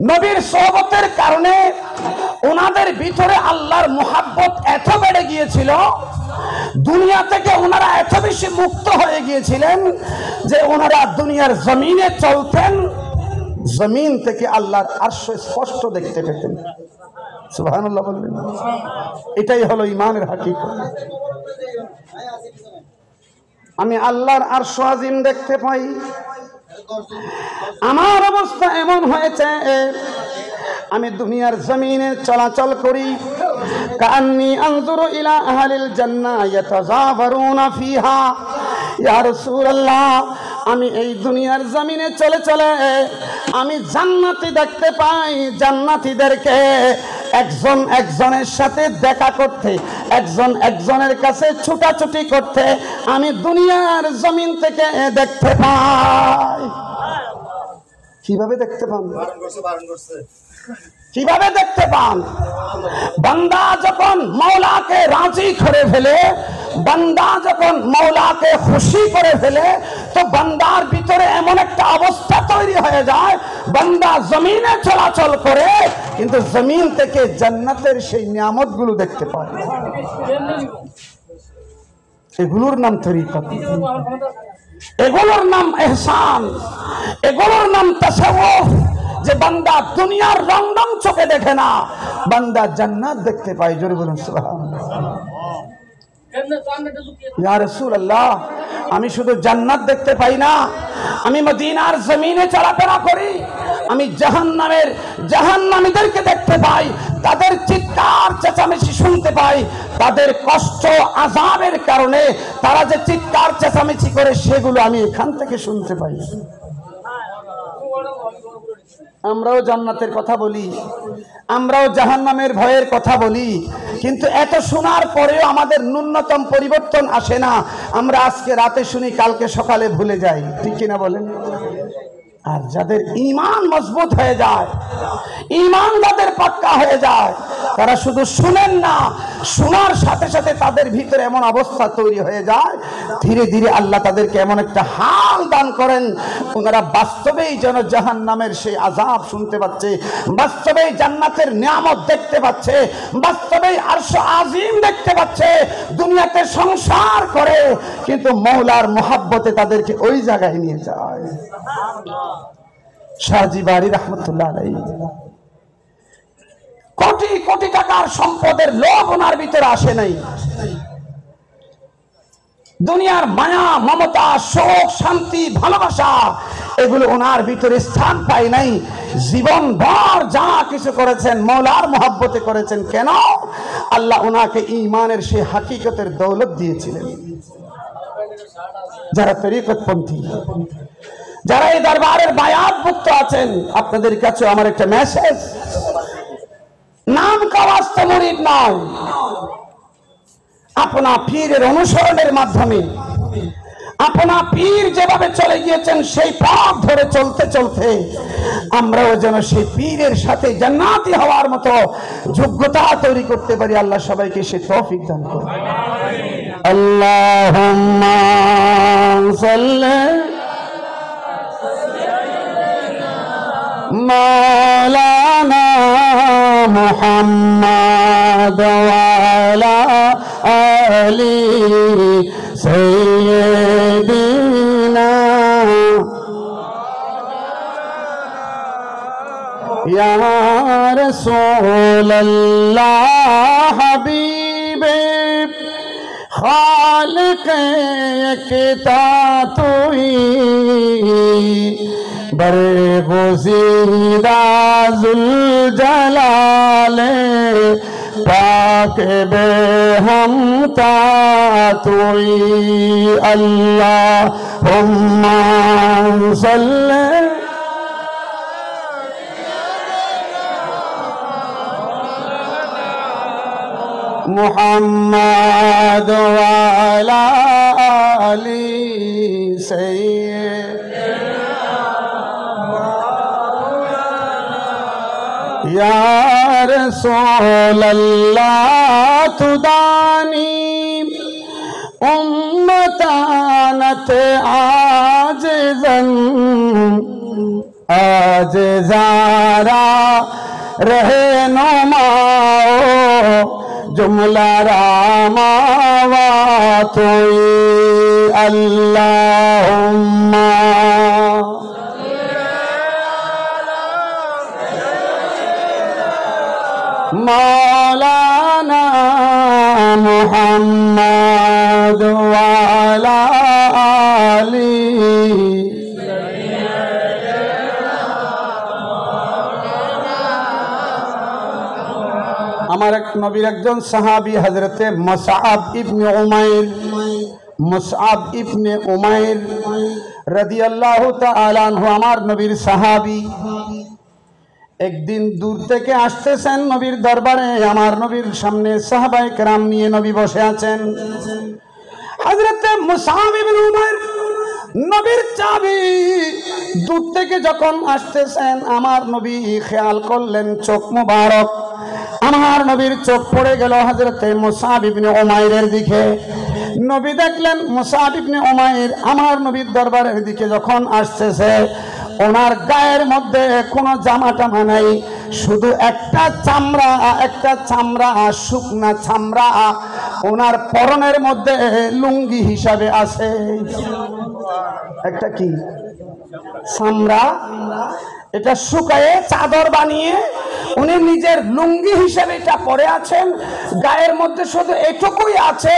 নবীর সোহবতের কারণে ওনাদের ভিতরে আল্লাহর মুহাব্বত এত বেড়ে গিয়েছিল, দুনিয়া থেকে ওনারা এত বেশি মুক্ত হয়ে গিয়েছিলেন যে ওনারা দুনিয়ার জমিনে চলতেন, জমিন থেকে আল্লাহর আরশ স্পষ্ট দেখতে পেতেন। সুবহানাল্লাহ বলবেন। এটাই হলো ঈমানের হাকিকত। আমি আল্লাহর আরশ আজিম দেখতে পাই। আমার অবস্থা এমন হয়েছে, আমি দুনিয়ার জমিনে চলাচল করি, কান্নী আনজুরু ইলা আহলিল জান্নাহ ইয়াতাযাবারুনা ফিহা, ইয়া রাসূলুল্লাহ, আমি এই দুনিয়ার জমিনে চলে চলে আমি জান্নাতি দেখতে পাই, জান্নাতীদেরকে একজন একজনের সাথে দেখা করতে, একজন একজনের কাছে ছুটাছুটি করতে আমি দুনিয়ার জমিন থেকে দেখতে পাই। কিভাবে দেখতে পান? কিভাবে দেখতে পান? বান্দা যখন মওলাকে রাজি করে ফেলে, বান্দা যখন মওলাকে খুশি করে ফেলে, তো বান্দার ভিতরে এমন একটা অবস্থা তৈরি হয়ে যায়, বান্দা জমিনে চলাচল করে কিন্তু জমিন থেকে জান্নাতের সেই নিয়ামতগুলো দেখতে পায়। এগুলোর নাম তরিকত, এগুলোর নাম ইহসান, এগুলোর নাম তাসাউফ। যে বান্দা দুনিয়ার রং চোখে দেখে না, বান্দা জান্নাত দেখতে পায়। জোরে বলুন সুবহানাল্লাহ। ইয়া রাসূলুল্লাহ, আমি শুধু জান্নাত দেখতে পাই না, আমি মদিনার জমিনে চলাফেরা করি, আমি জাহান্নামীদেরকে দেখতে পাই, তাদের চিৎকার চেঁচামেচি শুনতে পাই, তাদের কষ্ট আযাবের কারণে তারা যে চিৎকার চেঁচামেচি করে সেগুলো আমি এখান থেকে শুনতে পাই। আমরাও জান্নাতের কথা বলি, আমরাও জাহান্নামের ভয়ের কথা বলি, কিন্তু এত শোনার পরেও আমাদের ন্যূনতম পরিবর্তন আসে না। আমরা আজকে রাতে শুনি, কালকে সকালে ভুলে যাই, ঠিক কিনা বলেন? আর যাদের ঈমান মজবুত হয়ে যায়, ঈমান যাদের পাক্কা হয়ে যায়, তারা শুধু শুনেন না, শোনার সাথে সাথে তাদের ভিতরে এমন অবস্থা তৈরি হয়ে যায়, ধীরে ধীরে আল্লাহ তাদেরকে এমন একটা হাল দান করেন, ওনারা বাস্তবেই যেন জাহান্নামের সেই আযাব শুনতে পাচ্ছে, বাস্তবেই জান্নাতের নিয়ামত দেখতে পাচ্ছে, বাস্তবেই আরশ আজিম দেখতে পাচ্ছে। দুনিয়াতে সংসার করে, কিন্তু মওলার মুহাব্বতে তাদেরকে ওই জায়গায় নিয়ে যায়। শাহজি বাড়ি রহমতুল্লাহ আলাইহি কোটি কোটি টাকার সম্পদের লোভ ওনার ভিতরে আসে নাই, দুনিয়ার মায়া মমতা শোক শান্তি ভালোবাসা এগুলো ওনার ভিতরে স্থান পায় নাই। জীবন ভর যা কিছু করেছেন মওলার মুহাব্বতে করেছেন। কেন? আল্লাহ ওনাকে ঈমানের সেই হাকিকতের দৌলত দিয়েছিলেন। যারা তরিকতপন্থী, যারা এই দরবারের বায়াত মুক্ত আছেন, আপনাদের কাছে আমার একটা মেসেজ, নাম কাওয়াস্তে মুরিদ নয়, আপনা পীরের অনুসরণের মাধ্যমে আপনা পীর যেভাবে চলে গিয়েছেন সেই পথ ধরে চলতে চলতে আমরাও যেন সেই পীরের সাথে জান্নাতি হওয়ার মতো যোগ্যতা তৈরি করতে পারি। আল্লাহ সবাইকে সে তৌফিক দান করুন। আল্লাহুম্মা সাল্লি মাওলানা মুহাম্মাদ ওয়া আলা আলি সাইয়্যিদিনা ইয়া রাসূলুল্লাহ হাবিবে খালিক একতা তুই बरगुज़ीदा ज़ुल जलाले पाक बे हमता तुई अल्लाहुम्मा सल्ले मुहम्मद वाला अली सैय्यद या रसूलल्लाह तुदानी उम्मतानत आजिज़न आजिज़ारा रहनुमाओ जुमला रामावा तुई अल्लाहुम्मा मौलाना मुहम्मद वाला आली আমার এক নবীর একজন সাহাবী হযরতে মুসআব ইবনে উমাইর, মুসআব ইবনে উমাইর রাদিয়াল্লাহু তাআলা আনহু আমার নবীর সাহাবী। একদিন দূর থেকে আসতেছেন নবীর দরবারে, আমার নবীর সামনে সাহাবায়ে কেরাম নিয়ে নবী বসে আছেন। হযরতে মুসআব ইবনে উমাইর নবীর চাবি দূর থেকে যখন আসতেছেন, আমার নবী খেয়াল করলেন চোখ মুবারক, আমার নবীর চোখ পড়ে গেল হযরতে মুসআব ইবনে উমাইরের দিকে। নবী দেখলেন মুসআব ইবনে উমাইর আমার নবীর দরবারের দিকে যখন আসতেছে, ওনার গায়ের মধ্যে কোনো জামা টামা নাই, শুধু একটা চামড়া শুকনা চামড়া ওনার পরনের মধ্যে লুঙ্গি হিসাবে আছে। একটা কি চামড়া, এটা শুকায়ে চাদর বানিয়ে উনি নিজের লুঙ্গি হিসেবে এটা পরে আছেন, গায়ের মধ্যে শুধু এটুকুই আছে।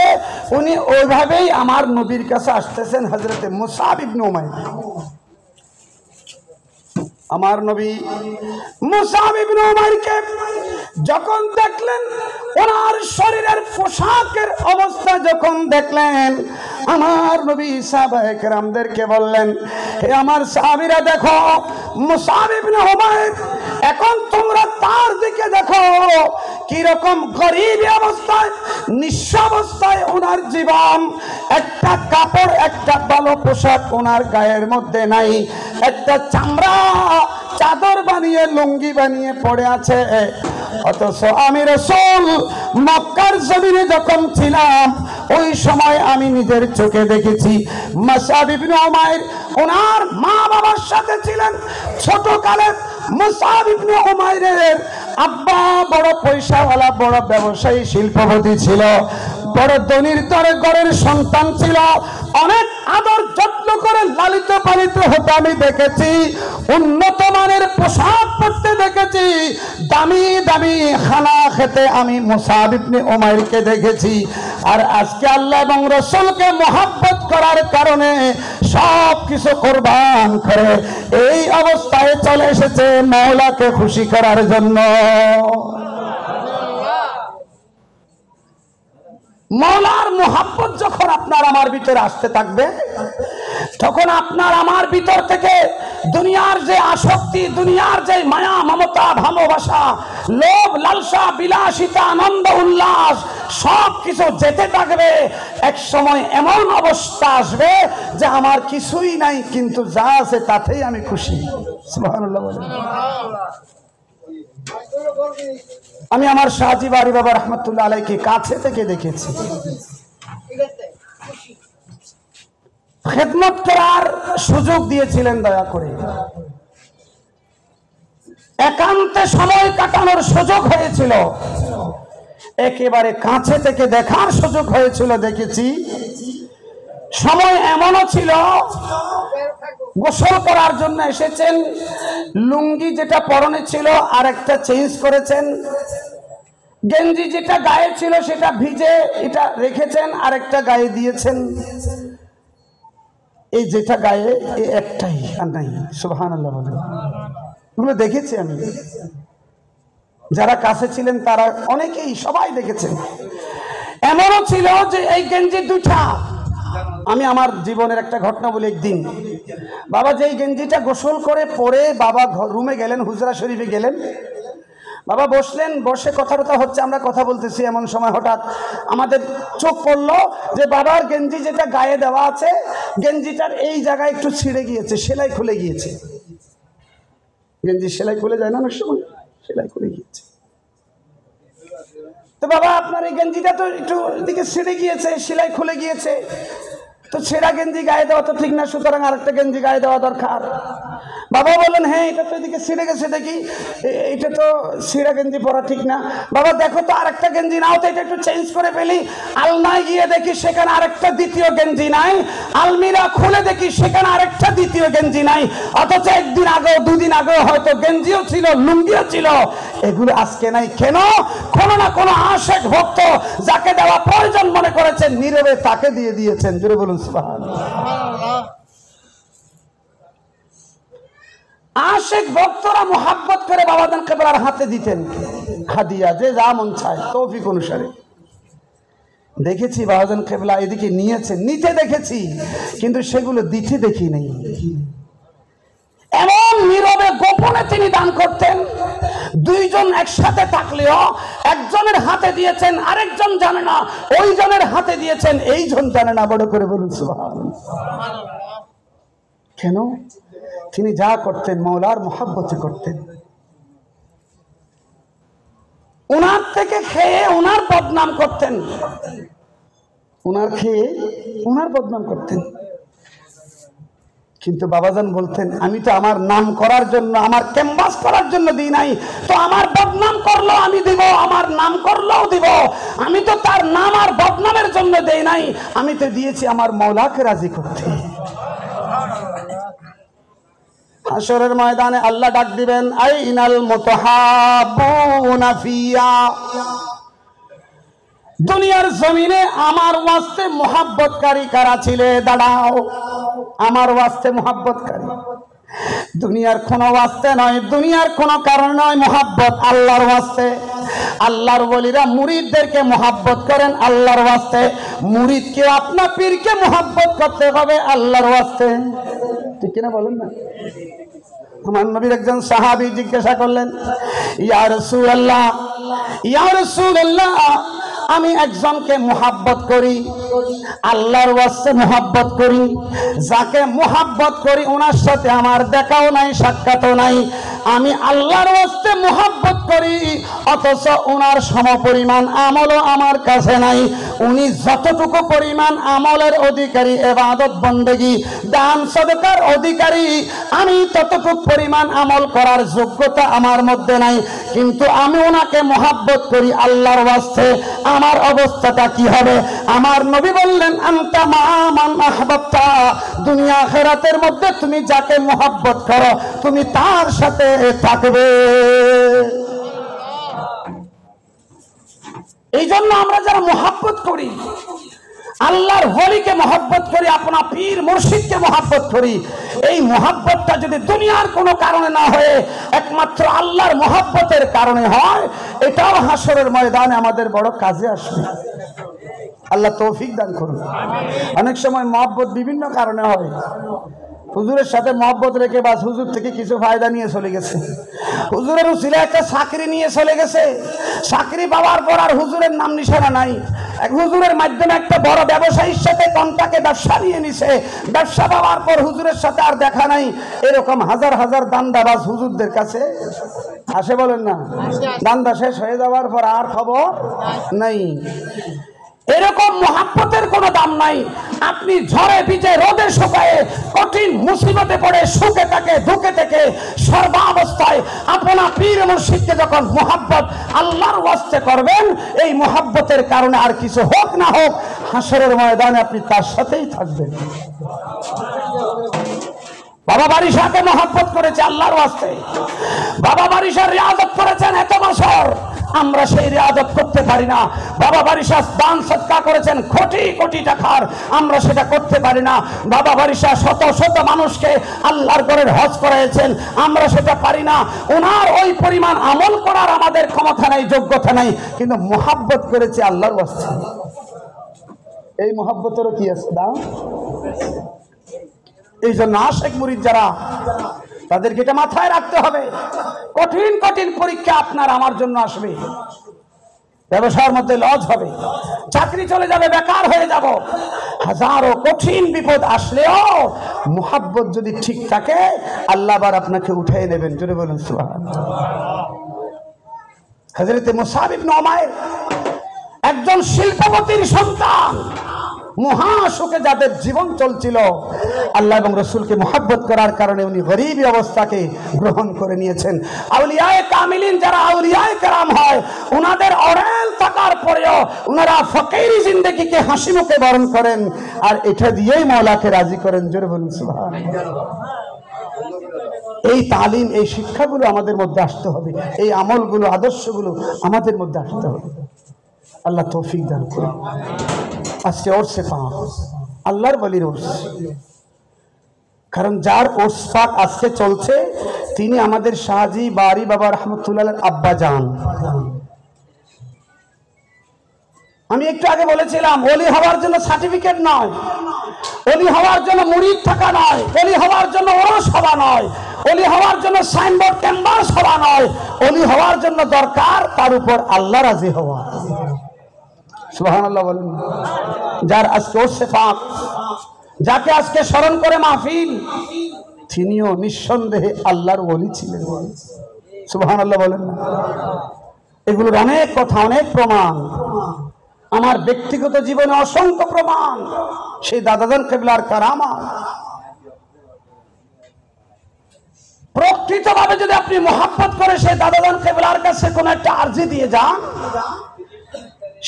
উনি ওইভাবেই আমার নবীর কাছে আসতেছেন হযরতে মুসআব ইবনে উমাইর। আমার নবী মুসআব ইবনে উমাইরকে যখন দেখলেন, ওনার শরীরের পোশাকের অবস্থা যখন দেখলেন, আমার নবী সাহাবায়ে কেরামদেরকে বললেন, হে আমার সাহাবীরা, দেখো মুসআব ইবনে উমাইর, এখন তোমরা তার দিকে দেখো কি রকম গরীব অবস্থায়, নিঃস্ব অবস্থায় ওনার জীবন। একটা কাপড়, একটা ভালো পোশাক ওনার গায়ের মধ্যে নাই, একটা চামড়া চাদর বানিয়ে লুঙ্গি বানিয়ে পড়ে আছে। অথচ আমি রাসূল মক্কার জমিনে যখন ছিলাম, ওই সময় আমি নিজের চোখে দেখেছি মুসআব ইবনে উমাইর ওনার মা বাবার সাথে ছিলেন। ছোটকালে মুসআব ইবনে উমাইরের আব্বা বড় পয়সাওয়ালা, বড় ব্যবসায়ী, শিল্পপতি ছিল, বড় ধনীর ঘরের সন্তান ছিল। অনেক আদর যত্ন করে লালিত পালিত হতে আমি দেখেছি, উন্নত মানের পোশাক পরতে দেখেছি, দামি দামি খানা খেতে আমি মুসআব ইবনে উমাইরকে দেখেছি। আর আজকে আল্লাহ এবং রাসূলকে মহব্বত করার কারণে সব কিছু কুরবান করে এই অবস্থায় চলে এসেছে মাওলাকে খুশি করার জন্য। মওলার মহব্বত যখন আপনার আমার ভিতরে আসতে থাকবে, তখন আপনার আমার ভিতর থেকে দুনিয়ার যে আসক্তি, দুনিয়ার যে মায়া মমতা ভালোবাসা, লোভ লালসা, বিলাসিতা, আনন্দ উল্লাস সব কিছু যেতে থাকবে। এক সময় এমন অবস্থা আসবে যে আমার কিছুই নাই, কিন্তু যা আছে তাতেই আমি খুশি। সুবহানাল্লাহ বলেন। আমি আমার শাহজি বাড়ি বাবা রহমতুল্লাহ আলাইকে কাছে থেকে দেখেছি। খেদমত করার সুযোগ দিয়েছিলেন দয়া করে, একান্তে সময় কাটানোর সুযোগ হয়েছিল, একেবারে কাছে থেকে দেখার সুযোগ হয়েছিল, দেখেছি। সময় এমনও ছিল গোসল করার জন্য এসেছেন, লুঙ্গি যেটা পরনে ছিল আর একটা চেঞ্জ করেছেন, গেঞ্জি যেটা গায়ে ছিল সেটা ভিজে এটা রেখেছেন আর একটা গায়ে দিয়েছেন, এই যেটা গায়ে এই একটাই আর নাই। সুবহানাল্লাহ বলেন। এগুলো দেখেছি আমি, যারা কাছে ছিলেন তারা অনেকেই সবাই দেখেছেন। এমনও ছিল যে এই গেঞ্জি দুটা, আমি আমার জীবনের একটা ঘটনা বলি। একদিন বাবা যেই গেঞ্জিটা গোসল করে পরে বাবা রুমে গেলেন, হুজরা শরীফে গেলেন, বাবা বসলেন, বসে কথা হচ্ছে, আমরা কথা বলতেছি, এমন সময় হঠাৎ আমাদের চোখ পড়লো যে বাবার গেঞ্জি যেটা গায়ে দেওয়া আছে, গেঞ্জিটার এই জায়গায় একটু ছিঁড়ে গিয়েছে, সেলাই খুলে গিয়েছে। গেঞ্জি সেলাই খুলে যায় না অনেক সময়, সেলাই খুলে গিয়েছে। তো বাবা আপনার এই গেঞ্জিটা তো একটু দিকে ছিঁড়ে গিয়েছে, সেলাই খুলে গিয়েছে, তো ছেঁড়া গেঞ্জি গায়ে দেওয়া তো ঠিক না, সুতরাং আরেকটা গেঞ্জি গায়ে দেওয়া দরকার। বাবা বললেন, হ্যাঁ এটা তো এদিকে ছিঁড়ে গেছে, দেখি এটা তো ছিঁড়া গেঞ্জি পরা ঠিক না। বাবা দেখো তো আরেকটা গেঞ্জি নাও তো, এটা একটু চেঞ্জ করে ফেলি। আলনায় গিয়ে দেখি সেখানে আরেকটা দ্বিতীয় গেঞ্জি নাই, আলমিরা খুলে দেখি সেখানে আরেকটা দ্বিতীয় গেঞ্জি নাই। অথচ একদিন আগেও দুদিন আগেও হয়তো গেঞ্জিও ছিল, লুঙ্গিও ছিল, এগুলো আজকে নাই। কেন? কোনো না কোনো আশেক ভক্ত যাকে দেওয়া প্রয়োজন মনে করেছেন, নীরবে তাকে দিয়ে দিয়েছেন। জোরে বলুন সুবহানাল্লাহ। আশেক ভক্তরা মোহাব্বত করে বাবাজান কেবলার হাতে দিতেন হাদিয়া, যে যা মন চায় তৌফিক অনুসারে। দেখেছি বাবাজান কেবলা এদিকে নিয়েছেন, নিতে দেখেছি, কিন্তু সেগুলো দিতে দেখি নেই। এমন নীরবে গোপনে তিনি দান করতেন। দুইজন একসাথে থাকলেও একজনের হাতে দিয়েছেন, আরেকজন জানে না, ওই জনের হাতে দিয়েছেন, এইজন জানে না। বড় করে বলুন সুবহানাল্লাহ। কেন? তিনি যা করতেন মওলার মোহাব্বতে করতেন। ওনার থেকে খেয়ে ওনার বদনাম করতেন, ওনার খেয়ে ওনার বদনাম করতেন। কিন্তু বাবাজান বলতেন, আমি তো আমার নাম করার জন্য, আমার ক্যাম্পাস করার জন্য দিই নাই, তো আমার বদনাম করলো আমি দিব, আমার নাম করলেও দিব। আমি তো তার নাম আর বদনামের জন্য দেই নাই, আমি তো দিয়েছি আমার মওলাকে রাজি করতে। হাশরের ময়দানে আল্লাহ ডাক দিবেন, আইনাল মুতাহাব্বুনা ফিয়া। দুনিয়ার জমিনে আমার ওয়াস্তে মোহাব্বতকারী কারা ছিলে? দাঁড়াও, আমার ওয়াস্তে মোহাব্বতকারী। দুনিয়ার কোনো ওয়াস্তে নয়, দুনিয়ার কোনো কারণ নয়, মোহাব্বত আল্লাহর ওয়াস্তে। আল্লাহর ওলিরা মুরিদদেরকে মোহাব্বত করেন আল্লাহর ওয়াস্তে, মুরিদকে আপনার পীরকে মোহাব্বত করতে হবে আল্লাহর ওয়াস্তে। ঠিক কিনা বলেন না? আমার নবীর একজন সাহাবী জিজ্ঞাসা করলেন, ইয়া রাসূলুল্লাহ, ইয়া রাসূলুল্লাহ, আমি একজনকে মোহাব্বত করি, আল্লাহর ওয়াস্তে মোহাব্বত করি, যাকে মোহাব্বত করি ওনার সাথে আমার দেখাও নাই, সাক্ষাৎও নাই, আমি আল্লাহর ওয়াস্তে মোহাব্বত করি, অথচ ওনার সমপরিমাণ আমলও আমার কাছে নাই। উনি যতটুকু পরিমাণ আমলের অধিকারী, ইবাদত বন্দেগী দান সদকার অধিকারী, আমি ততটুকু পরিমাণ আমল করার যোগ্যতা আমার মধ্যে নাই, কিন্তু আমি ওনাকে মোহাব্বত করি আল্লাহর ওয়াস্তে। আমার অবস্থাটা কি হবে? আমার নবী বললেন, আনতা মা মান আহবাবতা, দুনিয়া আখিরাতের মধ্যে তুমি যাকে মোহাব্বত করো তুমি তার সাথে থাকবে। এই জন্য আমরা যারা মোহাব্বত করি, আল্লাহর ওলিকে মোহাব্বত করি, আপনার পীর মুর্শিদকে মোহাব্বত করি, এই মোহাব্বতটা যদি দুনিয়ার কোনো কারণে না হয়ে একমাত্র আল্লাহর মোহাব্বতের কারণে হয়, এটাও হাসরের ময়দানে আমাদের বড় কাজে আসবে। আল্লাহ তৌফিক দান করুন। অনেক সময় মহব্বত বিভিন্ন কারণে হয়। হুজুরের সাথে মহব্বত রেখে বাস হুজুর থেকে কিছু ফায়দা নিয়ে চলে গেছে, হুজুরের উসিলায় একটা চাকরি নিয়ে চলে গেছে, চাকরি পাওয়ার পর আর হুজুরের নাম নিশানা নাই, এক হুজুরের মাধ্যমে একটা বড় ব্যবসায়ীর সাথে কন্টাকে ব্যবসা নিয়ে নিছে, ব্যবসা পাওয়ার পর হুজুরের সাথে আর দেখা নাই। এরকম হাজার হাজার দান্দাবাজ হুজুরদের কাছে আসে, বলেন না? দান্দা শেষ হয়ে যাওয়ার পর আর খবর নাই। এরকম মোহাব্বতের কোনো দাম নাই। আপনি ঝড়ে ভিজে রোদে শুকায়ে কঠিন মুসিবতে পড়ে সুখে থাকে দুঃখে থেকে সর্বাবস্থায় আপনার পীর মুর্শিদকে যখন মোহাব্বত আল্লাহর ওয়াস্তে করবেন, এই মোহাব্বতের কারণে আর কিছু হোক না হোক হাসরের ময়দানে আপনি তার সাথেই থাকবেন। বাবা বারিশাকে মোহাব্বত করেছে আল্লাহর ওয়াস্তে, বাবা বারিশার রিয়াজত করেছেন এত বছর, আমরা সেই রিয়াজত করতে পারি না। বাবা বারিশা দান সদকা করেছেন কোটি কোটি টাকার, আমরা সেটা করতে পারি না। বাবা বারিশা শত শত মানুষকে আল্লাহর ঘরের হজ করাইছেন, আমরা সেটা পারি না। ওনার ওই পরিমাণ আমল করার আমাদের ক্ষমতা নাই, যোগ্যতা নাই, কিন্তু মোহাব্বত করেছে আল্লাহর ওয়াস্তে। এই মোহাব্বতেরও কি আছে দাম? এই জন্য আশেক মুরিদ যারা, তাদেরকে এটা মাথায় রাখতে হবে। কঠিন কঠিন পরীক্ষা আপনার আমার জন্য আসবে, ব্যবসার মধ্যে লস হবে, চাকরি চলে যাবে, বেকার হয়ে যাব, হাজারো কঠিন বিপদ আসলেও মুহাব্বত যদি ঠিক থাকে আল্লাহ আবার আপনাকে উঠিয়ে নেবেন। জোরে বলুন সুবহানাল্লাহ। হযরত মুসাব ইবনে উমাইর একজন শিল্পপতির সন্তান, মহাসুখে যাদের জীবন চলছিল, আল্লাহ এবং রসুলকে মুহাব্বত করার কারণে উনি গরীবী অবস্থাকে গ্রহণ করে নিয়েছেন। আউলিয়ায়ে কামিলিন যারা আউলিয়ায়ে কেরাম হয়, ওনাদের অড়েল থাকার পরেও ওনারা ফকিরি জিন্দেগিকে হাসি মুখে বরণ করেন, আর এটা দিয়েই মওলাকে রাজি করেন। জোরে বলুন সুবহানাল্লাহ। এই তালিম, এই শিক্ষাগুলো আমাদের মধ্যে আসতে হবে, এই আমলগুলো আদর্শগুলো আমাদের মধ্যে আসতে হবে। আল্লাহ তৌফিক দান করুন। আজকে ওরসে পাক, আল্লাহর ওলির ওরস, কারণ যার ওরস পাক আজকে চলছে তিনি আমাদের শাহজি বারি বাবা রহমতুল্লাহ আব্বা জান। আমি একটু আগে বলেছিলাম, ওলি হওয়ার জন্য সার্টিফিকেট নয়, ওলি হওয়ার জন্য মুরিদ থাকা নয়, ওলি হওয়ার জন্য ওরস হওয়া নয়, ওলি হওয়ার জন্য সাইনবোর্ড ক্যানভাস হওয়া নয়, ওলি হওয়ার জন্য দরকার তার উপর আল্লাহ রাজি হওয়া। সুবহানাল্লাহ বলেন। যার আজকে ওরসে পাক, যাকে আজকে স্মরণ করে মাহফিল, তিনিও নিঃসন্দেহে আল্লাহর ওলি ছিলেন। সুবহানাল্লাহ বলেন না? এগুলোর অনেক কথা, অনেক প্রমাণ, আমার ব্যক্তিগত জীবনে অসংখ্য প্রমাণ, সেই দাদাজান কেবলার কারামাত। প্রকৃতভাবে যদি আপনি মোহাব্বত করে সেই দাদাজান কেবলার কাছে কোন একটা আরজি দিয়ে যান,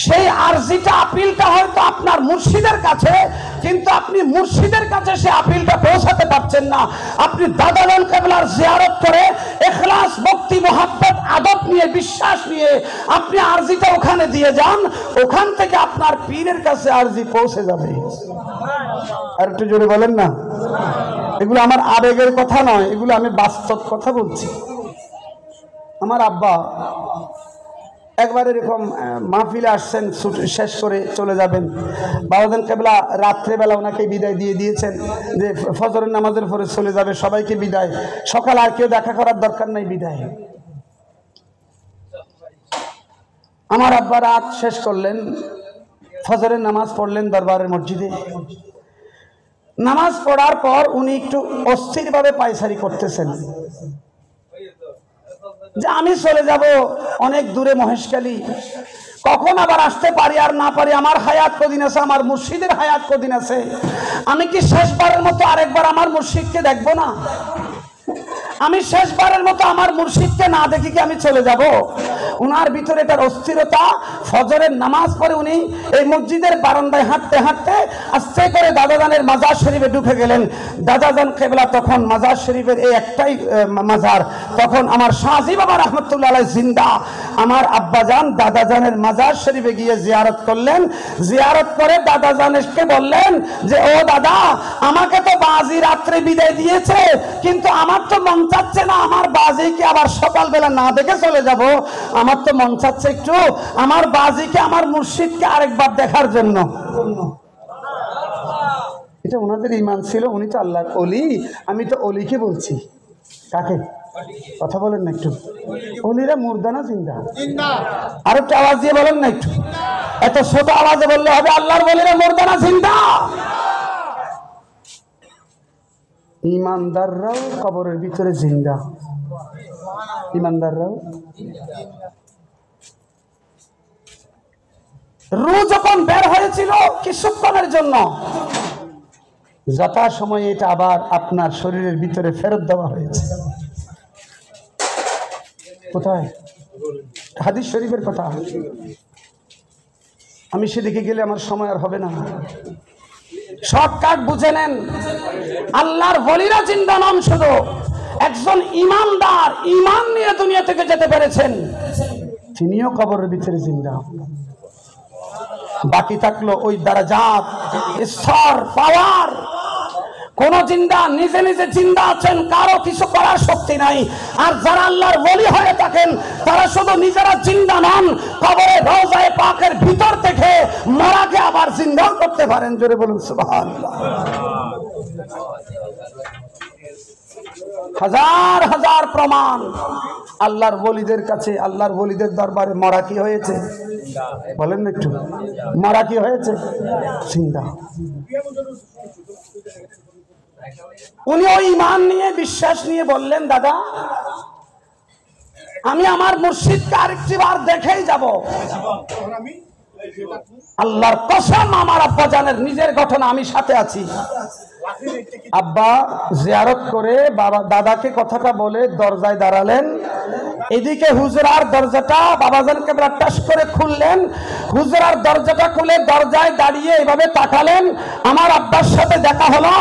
সেই আরজিটা, আপিলটা হয়তো আপনার মুর্শিদের কাছে, কিন্তু আপনি মুর্শিদের কাছে সেই আপিলটা পৌঁছাতে পারছেন না। আপনি দাদাজান কেবলার জিয়ারত করে ইখলাস, ভক্তি, মোহাব্বত, আদব নিয়ে, বিশ্বাস নিয়ে আপনি আরজিটা ওখানে দিয়ে যান, ওখান থেকে আপনার পীরের কাছে আরজি পৌঁছে যাবে। আর একটু জোরে বলেন না। এগুলো আমার আবেগের কথা নয়, এগুলো আমি বাস্তব কথা বলছি। আমার আব্বা একবার এরকম মাহফিলে আসছেন, শেষ করে চলে যাবেন। বাবাজান কেবলা রাত্রেবেলা ওনাকে বিদায় দিয়ে দিয়েছেন যে ফজরের নামাজের পরে চলে যাবে, সবাইকে বিদায়, সকাল আর কেউ দেখা করার দরকার নাই, বিদায়। আমার আব্বা রাত শেষ করলেন, ফজরের নামাজ পড়লেন দরবারের মসজিদে। নামাজ পড়ার পর উনি একটু অস্থিরভাবে পায়চারি করতেছেন যে আমি চলে যাব অনেক দূরে মহেশখালী, কখন আবার আসতে পারি আর না পারি, আমার হায়াত কদিন আছে, আমার মুর্শিদের হায়াত কদিন আছে, আমি কি শেষবারের মতো আরেকবার আমার মুর্শিদকে দেখবো না? আমি শেষবারের মতো আমার মুর্শিদকে না দেখি কি আমি চলে যাব? উনার ভিতরে তার অস্থিরতা। ফজরের নামাজ পড়ে উনি এই মসজিদের বারান্দায় হাঁটতে হাঁটতে আস্তে করে দাদাজানের মাজার শরীফে ঢুকে গেলেন। দাদাজান কেবলা তখন মাজার শরীফের এই একটাই মাজার, তখন আমার শাহজি বাবা রহমতুল্লাহ আলাইহি জিন্দা। আমার আব্বাজান দাদাজানের মাজার শরীফে গিয়ে জিয়ারত করলেন। জিয়ারত করে দাদাজানকে বললেন যে ও দাদা, আমাকে তো বাজি রাত্রে বিদায় দিয়েছে, কিন্তু আমার তো মন চাচ্ছে না আমার বাজিকে আবার সকালবেলা না দেখে চলে যাব। আমার তো মন চাচ্ছে একটু আমার বাজিকে, আমার মুর্শিদকে আরেকবার দেখার জন্য। এটা ওনাদের ঈমান ছিল, উনি তো আল্লাহর ওলি। আমি তো ওলিকে বলছি, কাকে কথা বলেন না একটু? ওলিরা মুর্দা না জিন্দা? আর একটু আওয়াজ দিয়ে বলেন না একটু, এত ছোট আওয়াজে বললে হবে? আল্লাহর ওলিরা মুর্দা না জিন্দা? ইমানদাররাও কবরের ভিতরে জিন্দা, ইমানদাররাও। রূহ যখন বের হয়েছিল কিছুক্ষণের জন্য, যথা সময়ে এটা আবার আপনার শরীরের ভিতরে ফেরত দেওয়া হয়েছে। কোথায়? হাদিস শরীফের কথা। আমি সেদিকে গেলে আমার সময় আর হবে না। শর্টকাট বুঝে নেন, আল্লাহর ওলিরা জিন্দা নন, শুধু একজন ইমানদার ইমান নিয়ে দুনিয়া থেকে যেতে পেরেছেন, তিনিও কবরের ভিতরে জিন্দা। বাকি থাকলো ওই দারাজাত, স্তর, পাওয়ার। কোন জিন্দা নিজে নিজে জিন্দা আছেন, কারো কিছু করার শক্তি নাই। আর যারা আল্লাহর ওলি হয়ে থাকেন তারা শুধু নিজেরা জিন্দা নন, কবরে রওজায়ে পাকের ভিতর থেকে মরাকে আবার জিন্দা করতে পারেন। জোরে বলুন সুবহানাল্লাহ। হাজার হাজার প্রমাণ আল্লাহর ওলিদের কাছে, আল্লাহর ওলিদের দরবারে মরা কি হয়েছে বলেন না একটু? মরা কি হয়েছে? জিন্দা। উনি ওই ঈমান নিয়ে, বিশ্বাস নিয়ে বললেন, দাদা আমি আমার মুর্শিদকে আরেকটিবার দেখেই যাব। আল্লাহর কসম, আমার আব্বা জানের নিজের ঘটনা, আমি সাথে আছি। আব্বা জিয়ারত করে বাবা দাদাকে কথাটা বলে দরজায় দাঁড়ালেন। এদিকে হুজরার দরজাটা বাবাজান কেবলা টাস করে খুললেন। হুজরার দরজাটা খুলে দরজায় দাঁড়িয়ে এভাবে তাকালেন। আমার আব্বার সাথে দেখা হলো।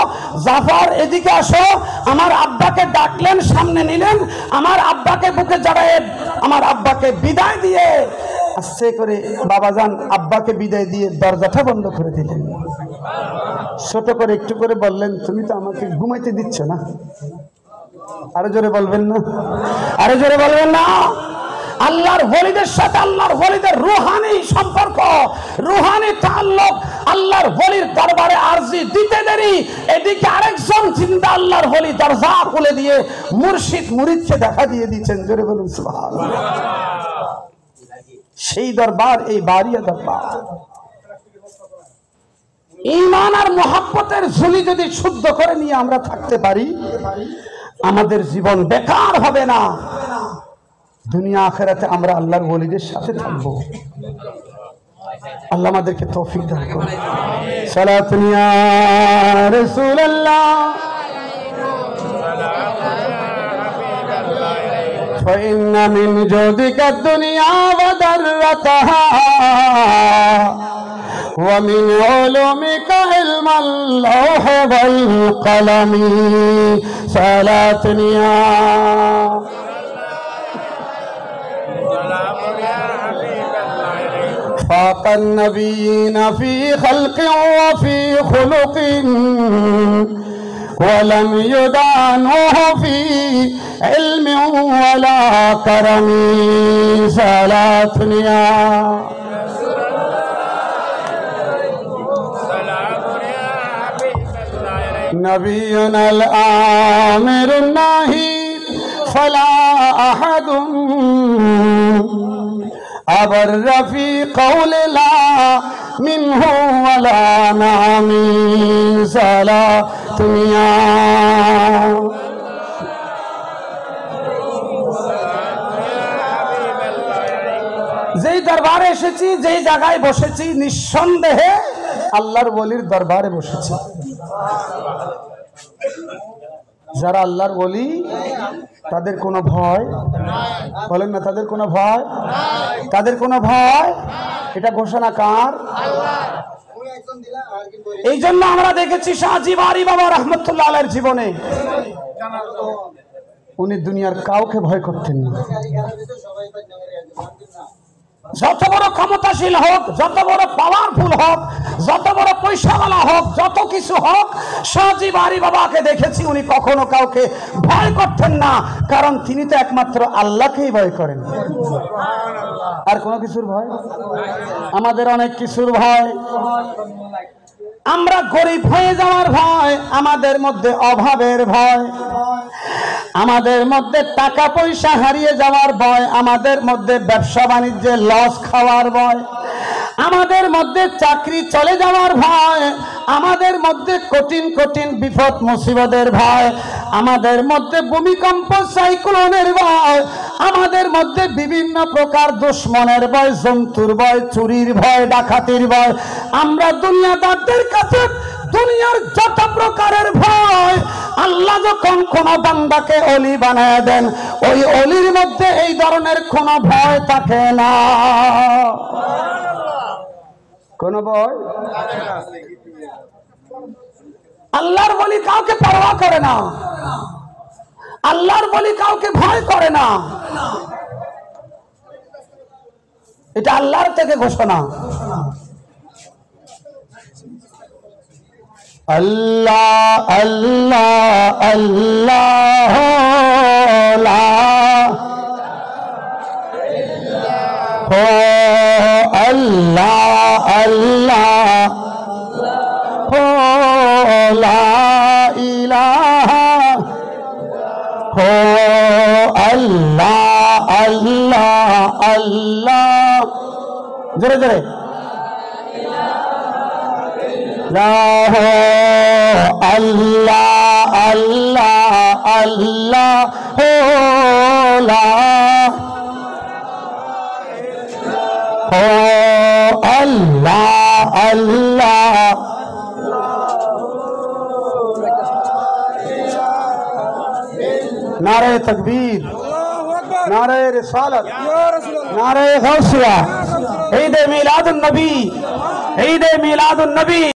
জাফর এদিকে আসো। আমার আব্বাকে ডাকলেন, সামনে নিলেন। আমার আব্বাকে বুকে জড়ায়ে আমার আব্বাকে বিদায় দিয়ে আস্তে করে বাবাজান আব্বাকে বিদায় দিয়ে দরজাটা বন্ধ করে দিলেন। ছোট করে একটু করে বললেন, তুমি তো আমাকে ঘুমাইতে দিচ্ছ না। আরো জোরে বলবেন না? আরো জোরে বলবেন না? আল্লাহর ওলিদের সাথে আল্লাহর ওলিদের রুহানি সম্পর্ক, রুহানি তাআল্লুক। আল্লাহর ওলির দরবারে আরজি দিতে দেরি, এদিকে আরেকজন জিন্দা আল্লাহর ওলি দরজা খুলে দিয়ে মুর্শিদ মুরিদকে দেখা দিয়ে দিচ্ছেন। জোরে বলুন সুবহানাল্লাহ। সেই দরবার এই বারিয়া দরবার। ঈমান আর মুহাব্বতের ঝুলি যদি শুদ্ধ করে নিয়ে আমরা থাকতে পারি, আমাদের জীবন বেকার হবে না। দুনিয়া আখিরাতে আমরা আল্লাহর ওলিদের সাথে থাকব। আল্লাহ আমাদেরকে তৌফিক দান করুন। সালাতুন ইয়া রাসূলুল্লাহ فإن من جودك الدنيا وضرتها ومن علومك علم اللوح والقلم صلاة يا فاق النبيين في خلق وفي خلق ولم يدانوه في علم ولا كرم صلاة نبينا الآمر الناهي فلا أحد أبر في قول لا منه ولا نعم صلاة যেই দরবারে এসেছি, যেই জায়গায় বসেছি, নিঃসন্দেহে আল্লাহর ওলির দরবারে বসেছি। যারা আল্লাহর ওলি তাদের কোনো ভয়, বলেন না, তাদের কোনো ভয়, তাদের কোনো ভয়। এটা ঘোষণা কার? এই জন্য আমরা দেখেছি শাহজি বারী বাবা রহমতুল্লাহ আলাইহির জীবনে উনি দুনিয়ার কাউকে ভয় করতেন না। যত বড় ক্ষমতাশীল হোক, যত বড় পাওয়ারফুল হোক, যত বড় পয়সাওয়ালা হোক, যত কিছু হোক, শাহজি বারী বাবাকে দেখেছি উনি কখনো কাউকে ভয় করতেন না, কারণ তিনি তো একমাত্র আল্লাহকেই ভয় করেন। আর কোনো কিছুর ভয়? আমাদের অনেক কিছুর ভয়। আমরা গরিব হয়ে যাওয়ার ভয়, আমাদের মধ্যে অভাবের ভয়, আমাদের মধ্যে টাকা পয়সা হারিয়ে যাওয়ার ভয়, আমাদের মধ্যে ব্যবসা বাণিজ্যে লস খাওয়ার ভয়, আমাদের মধ্যে চাকরি চলে যাওয়ার ভয়, আমাদের মধ্যে কঠিন কঠিন বিপদ মুসিবতের ভয়, আমাদের মধ্যে ভূমিকম্প সাইক্লোনের ভয়, আমাদের মধ্যে বিভিন্ন প্রকার দুশ্মনের ভয়, জন্তুর ভয়, চুরির ভয়, ডাকাতির ভয়। আমরা দুনিয়াদারদের কাছে দুনিয়ার যত প্রকারের ভয়, আল্লাহ যখন কোন বান্দাকে ওলি বানায় দেন, ওই ওলির মধ্যে এই ধরনের কোনো ভয় থাকে না। কোন ভয়? আল্লাহর ওলি কাউকে পরোয়া করে না, আল্লাহর ওলি কাউকে ভয় করে না। এটা আল্লাহর থেকে ঘোষণা। আল্লাহ আল্লাহ আল্লাহ লা হো আল্লাহ আল্লাহ হো লা ইলাহা হো আল্লাহ আল্লাহ আল্লাহ। জোরে জোরে আল্লাহ আল্লাহ আল্লাহ হো লা হো আল্লাহ আল্লাহ। নারে তাকবীর, নারে রিসালাত, নারে গাউসিয়া। ঈদে মিলাদুন নবী, ঈদে মিলাদুন নবী।